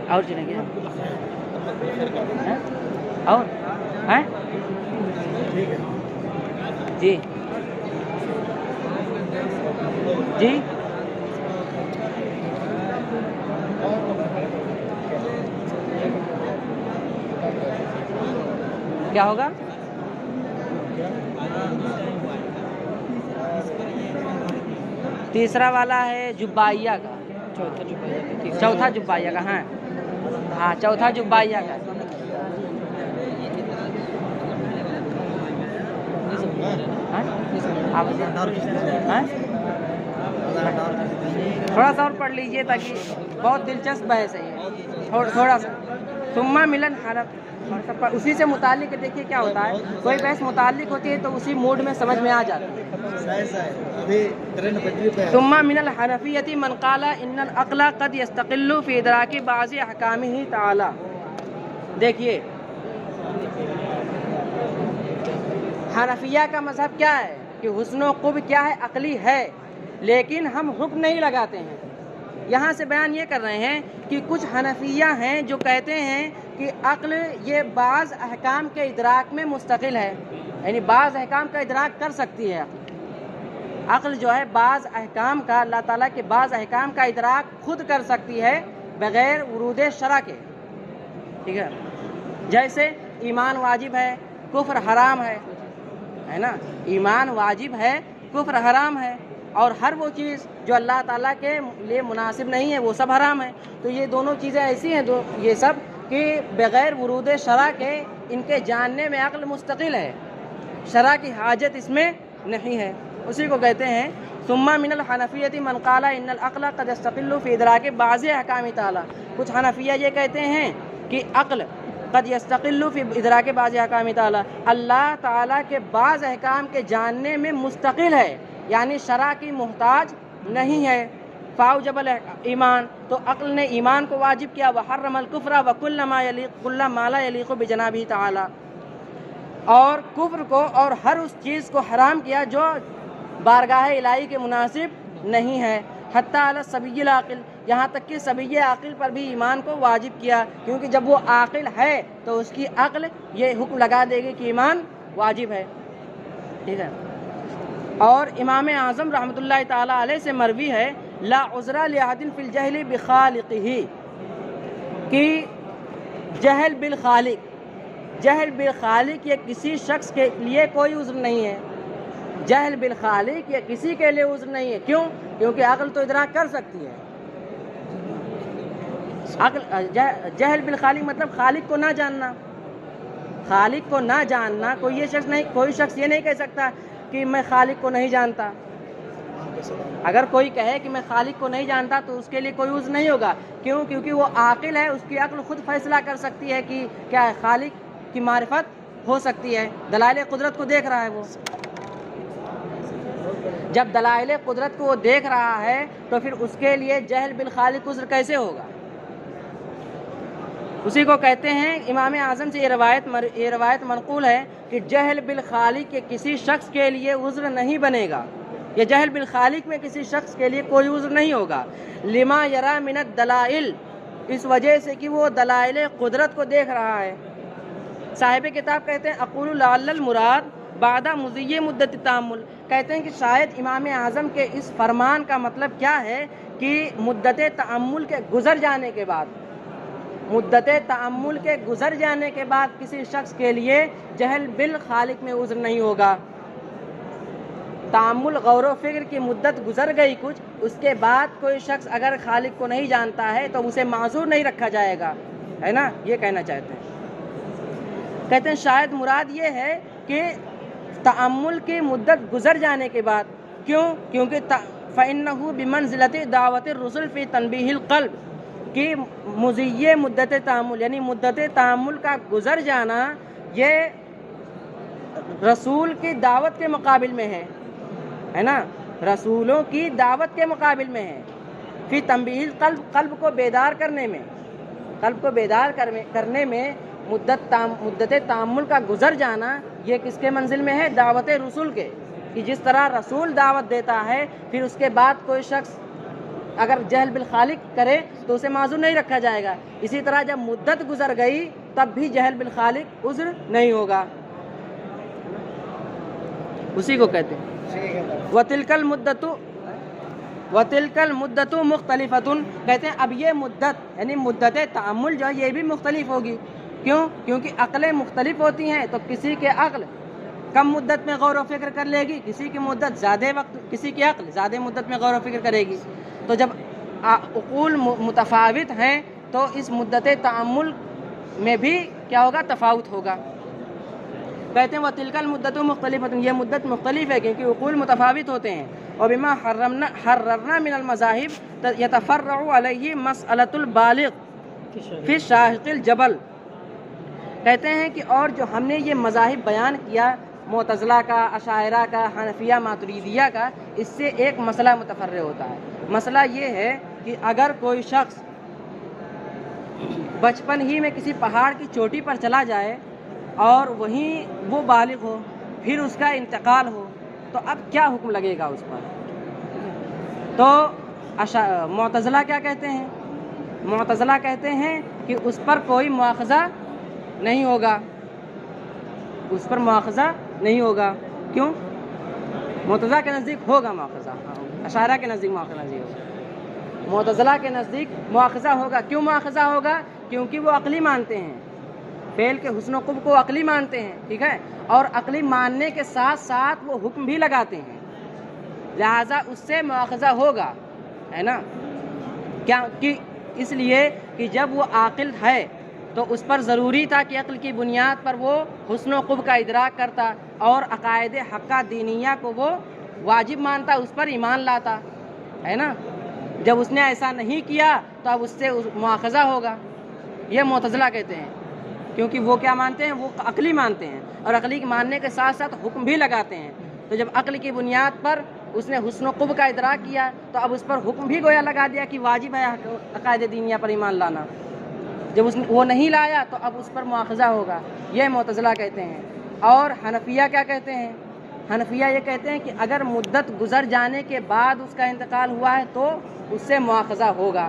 [SPEAKER 1] اور چلیں گے اور جی جی کیا ہوگا؟ تیسرا والا ہے جبائیہ کا، چوتھا جبائیہ کا. ہاں چوتھا جبائیہ کا. تھوڑا سا اور پڑھ لیجئے تاکہ بہت دلچسپ بحث ہے یہ. تھوڑا سا ثم ملن حرف، اسی سے متعلق دیکھیے کیا ہوتا ہے، کوئی بحث متعلق ہوتی ہے تو اسی موڈ میں سمجھ میں آ جاتی ہے. ثم من الحنفیۃ من قال ان العقل قد يستقل في ادراک بعض احکامہ تعالی. دیکھیے حنفیہ کا مذہب کیا ہے کہ حسن و قبح کیا ہے؟ عقلی ہے، لیکن ہم حکم نہیں لگاتے ہیں. یہاں سے بیان یہ کر رہے ہیں کہ کچھ حنفیہ ہیں جو کہتے ہیں کہ عقل یہ بعض احکام کے ادراک میں مستقل ہے، یعنی بعض احکام کا ادراک کر سکتی ہے عقل. عقل جو ہے بعض احکام کا، اللہ تعالیٰ کے بعض احکام کا ادراک خود کر سکتی ہے بغیر ورود شرع کے، ٹھیک ہے؟ جیسے ایمان واجب ہے، کفر حرام ہے نا، ایمان واجب ہے، کفر حرام ہے، اور ہر وہ چیز جو اللہ تعالیٰ کے لیے مناسب نہیں ہے وہ سب حرام ہے۔ تو یہ دونوں چیزیں ایسی ہیں یہ سب کہ بغیر ورود شرع کے ان کے جاننے میں عقل مستقل ہے، شرع کی حاجت اس میں نہیں ہے۔ اسی کو کہتے ہیں ثم من الحنفیۃ من قال ان العقل قد يستقل فی ادراک بعض احکام تعالی۔ کچھ حنفیہ یہ کہتے ہیں کہ عقل قد يستقل فی ادراک بعض احکام تعالی، اللہ تعالیٰ کے بعض احکام کے جاننے میں مستقل ہے، یعنی شرع کی محتاج نہیں ہے۔ فاوجب الایمان، تو عقل نے ایمان کو واجب کیا، وحرم الکفر وکل ما لا یلیق بجنابہ تعالی، اور کفر کو اور ہر اس چیز کو حرام کیا جو بارگاہ الہی کے مناسب نہیں ہے۔ حتی علی الصبی العاقل، یہاں تک کہ صبی عاقل پر بھی ایمان کو واجب کیا، کیونکہ جب وہ عاقل ہے تو اس کی عقل یہ حکم لگا دے گی کہ ایمان واجب ہے، ٹھیک ہے؟ اور امام اعظم رحمۃ اللہ تعالی علیہ سے مروی ہے لا عذر لأحد فی الجہل بخالقہ، کہ جہل بالخالق یہ کسی شخص کے لیے کوئی عذر نہیں ہے، جہل بالخالق یہ کسی کے لیے عذر نہیں ہے۔ کیوں؟ کیونکہ عقل تو ادراک کر سکتی ہے۔ جہل بالخالق مطلب خالق کو نہ جاننا، خالق کو نہ جاننا۔ کوئی شخص یہ نہیں کہہ سکتا کہ میں خالق کو نہیں جانتا۔ اگر کوئی کہے کہ میں خالق کو نہیں جانتا تو اس کے لیے کوئی عذر نہیں ہوگا۔ کیوں؟ کیونکہ وہ عاقل ہے، اس کی عقل خود فیصلہ کر سکتی ہے کہ کیا ہے، خالق کی معرفت ہو سکتی ہے، دلائل قدرت کو دیکھ رہا ہے وہ۔ جب دلائل قدرت کو وہ دیکھ رہا ہے تو پھر اس کے لیے جہل بالخالق عذر کیسے ہوگا؟ اسی کو کہتے ہیں، امام اعظم سے یہ روایت منقول ہے کہ جہل بالخالق کے کسی شخص کے لیے عذر نہیں بنے گا، یہ جہل بالخالق میں کسی شخص کے لیے کوئی عذر نہیں ہوگا۔ لما یرا من الدلائل، اس وجہ سے کہ وہ دلائل قدرت کو دیکھ رہا ہے۔ صاحب کتاب کہتے ہیں اقول لعل المراد بعد مضی مدت تامل، کہتے ہیں کہ شاید امام اعظم کے اس فرمان کا مطلب کیا ہے کہ مدت تأمل کے گزر جانے کے بعد، مدت تأمل کے گزر جانے کے بعد کسی شخص کے لیے جہل بالخالق میں عذر نہیں ہوگا۔ تأمل غور و فکر کی مدت گزر گئی کچھ، اس کے بعد کوئی شخص اگر خالق کو نہیں جانتا ہے تو اسے معذور نہیں رکھا جائے گا، ہے نا؟ یہ کہنا چاہتے ہیں۔ کہتے ہیں شاید مراد یہ ہے کہ تأمل کی مدت گزر جانے کے بعد۔ کیوں؟ کیونکہ فإنہ بمنزلۃ دعوت الرسل فی تنبیہ القلب، کہ مضی مدت تأمل یعنی مدت تأمل کا گزر جانا یہ رسول کی دعوت کے مقابل میں ہے نا، رسولوں کی دعوت کے مقابل میں ہے۔ فی تنبیہ القلب، قلب کو بیدار کرنے میں مدت تأمل کا گزر جانا یہ کس کے منزل میں ہے؟ دعوت رسول کے، کہ جس طرح رسول دعوت دیتا ہے پھر اس کے بعد کوئی شخص اگر جہل بالخالق کرے تو اسے معذور نہیں رکھا جائے گا، اسی طرح جب مدت گزر گئی تب بھی جہل بالخالق عذر نہیں ہوگا۔ اسی کو کہتے ہیں وَتِلْكَ الْمُدَّةُ مُخْتَلِفَةٌ، کہتے ہیں اب یہ مدت یعنی مدت تأمل جو ہے یہ بھی مختلف ہوگی۔ کیوں؟ کیونکہ عقلیں مختلف ہوتی ہیں، تو کسی کے عقل کم مدت میں غور و فکر کر لے گی، کسی کی مدت زیادہ وقت، کسی کی عقل زیادہ مدت میں غور و فکر کرے گی۔ تو جب عقول متفاوت ہیں تو اس مدت تأمل میں بھی کیا ہوگا؟ تفاوت ہوگا۔ کہتے ہیں وَتِلْكَ الْمُدَّةُ مُخْتَلِفَةٌ، یہ مدت مختلف ہے کیونکہ عقول متفاوت ہوتے ہیں۔ وَبِمَا حَرَّرْنَا مِنَ الْمَذَاهِبِ يَتَفَرَّعُ عَلَيْهِ مَسْأَلَةُ الْبَالِغِ فِي شَاهِقِ الْجَبَلِ، کہتے ہیں کہ اور جو ہم نے یہ مذاہب بیان کیا، معتزلہ کا، اشاعرہ کا، حنفیہ ماتریدیہ کا، اس سے ایک مسئلہ متفرع ہوتا ہے۔ مسئلہ یہ ہے کہ اگر کوئی شخص بچپن ہی میں کسی پہاڑ کی چوٹی پر چلا جائے اور وہیں وہ بالغ ہو، پھر اس کا انتقال ہو، تو اب کیا حکم لگے گا اس پر؟ تو معتزلہ کیا کہتے ہیں؟ معتزلہ کہتے ہیں کہ اس پر کوئی مواخذہ نہیں ہوگا، اس پر مواخذہ نہیں ہوگا۔ کیوں؟ معتزلہ کے نزدیک ہوگا مواخذہ، اشاعرہ کے نزدیک مواخذہ نہیں ہوگا، معتزلہ کے نزدیک مواخذہ ہوگا۔ کیوں مواخذہ ہوگا؟ کیونکہ وہ عقلی مانتے ہیں، فعل کے حسن و قبح کو عقلی مانتے ہیں، ٹھیک ہے، اور عقلی ماننے کے ساتھ ساتھ وہ حکم بھی لگاتے ہیں، لہٰذا اس سے مواخذہ ہوگا، ہے نا؟ کیا کہ اس لیے کہ جب وہ عاقل ہے تو اس پر ضروری تھا کہ عقل کی بنیاد پر وہ حسن و قبح کا ادراک کرتا اور عقائد حقہ دینیہ کو وہ واجب مانتا، اس پر ایمان لاتا، ہے نا؟ جب اس نے ایسا نہیں کیا تو اب اس سے مواخذہ ہوگا، یہ معتزلہ کہتے ہیں، کیونکہ وہ کیا مانتے ہیں؟ وہ عقلی مانتے ہیں اور عقلی ماننے کے ساتھ ساتھ حکم بھی لگاتے ہیں، تو جب عقل کی بنیاد پر اس نے حسن و قبح کا ادراک کیا تو اب اس پر حکم بھی گویا لگا دیا کہ واجب ہے عقائد دینیہ پر ایمان لانا، جب اس نے وہ نہیں لایا تو اب اس پر مواخذہ ہوگا، یہ معتزلہ کہتے ہیں۔ اور حنفیہ کیا کہتے ہیں؟ حنفیہ یہ کہتے ہیں کہ اگر مدت گزر جانے کے بعد اس کا انتقال ہوا ہے تو اس سے مواخذہ ہوگا،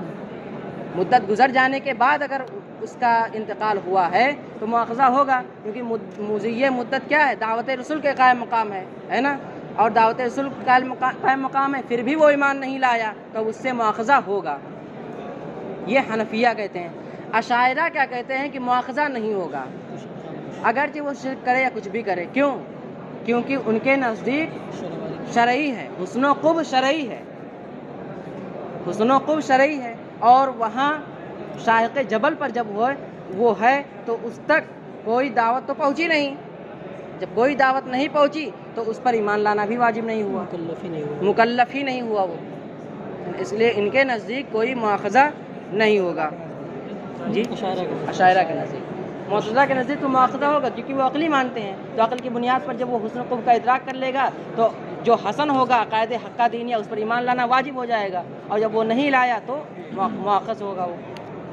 [SPEAKER 1] مدت گزر جانے کے بعد اگر اس کا انتقال ہوا ہے تو مواخذہ ہوگا، کیونکہ یہ مدت کیا ہے؟ دعوت رسول کے قائم مقام ہے نا، اور دعوت رسول قائم مقام ہے، پھر بھی وہ ایمان نہیں لایا تو اس سے مواخذہ ہوگا، یہ حنفیہ کہتے ہیں۔ اشاعرہ کیا کہتے ہیں کہ مواخذہ نہیں ہوگا اگرچہ وہ شرک کرے یا کچھ بھی کرے، کیوں؟ کیونکہ ان کے نزدیک شرعی ہے، حسن و قبح شرعی ہے، حسن و قبح شرعی ہے، اور وہاں شاہق جبل پر جب وہ ہے تو اس تک کوئی دعوت تو پہنچی نہیں، جب کوئی دعوت نہیں پہنچی تو اس پر ایمان لانا بھی واجب نہیں ہوا، مکلف ہی نہیں ہوا وہ، اس لیے ان کے نزدیک کوئی مواخذہ نہیں ہوگا۔ جی اشاعرہ کے نزدیک، معتزلہ کے نزدیک تو مواخذہ ہوگا کیونکہ وہ عقلی مانتے ہیں، تو عقل کی بنیاد پر جب وہ حسن و قبح کا ادراک کر لے گا تو جو حسن ہوگا عقائد حقہ دینیہ اس پر ایمان لانا واجب ہو جائے گا، اور جب وہ نہیں لایا تو مواخذ ہوگا، وہ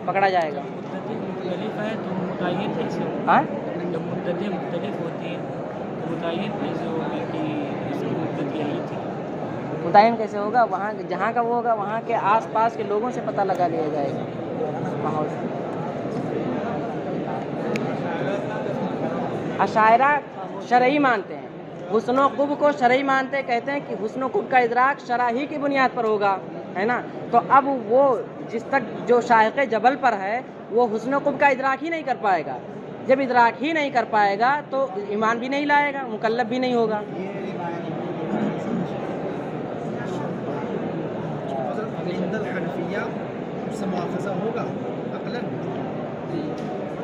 [SPEAKER 1] پکڑا جائے گا۔
[SPEAKER 4] مختلف ہے تو متعین کیسے ہوگا؟
[SPEAKER 1] ہاں
[SPEAKER 4] جب مدتیں مختلف ہوتی ہیں تو متعین کیسے ہوگا کہ اس کی مدت یہی تھی؟
[SPEAKER 1] متعین کیسے ہوگا؟ وہاں جہاں کا وہ ہوگا وہاں کے آس پاس کے لوگوں سے پتہ لگا لیا جائے گا، ماحول سے۔ اشاعرہ شرعی مانتے ہیں، حسن و قبح کو شرعی مانتے، کہتے ہیں کہ حسن و قبح کا ادراک شرع ہی کی بنیاد پر ہوگا، ہے نا؟ تو اب وہ جس تک جو شاہق جبل پر ہے وہ حسن و قبح کا ادراک ہی نہیں کر پائے گا، جب ادراک ہی نہیں کر پائے گا تو ایمان بھی نہیں لائے گا، مکلف بھی نہیں ہوگا۔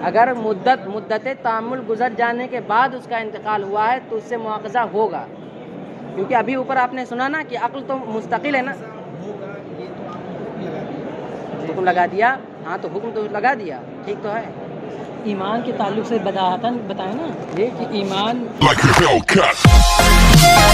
[SPEAKER 1] اگر مدت تعامل گزر جانے کے بعد اس کا انتقال ہوا ہے تو اس سے مواخذہ ہوگا، کیونکہ ابھی اوپر آپ نے سنا نا کہ عقل تو مستقل ہے نا، حکم لگا دیا، ہاں تو حکم تو لگا دیا، ٹھیک تو ہے۔
[SPEAKER 2] ایمان کے تعلق سے بداہتاً بتائیں نا،
[SPEAKER 1] جی
[SPEAKER 2] کہ ایمان
[SPEAKER 5] like a Hellcat.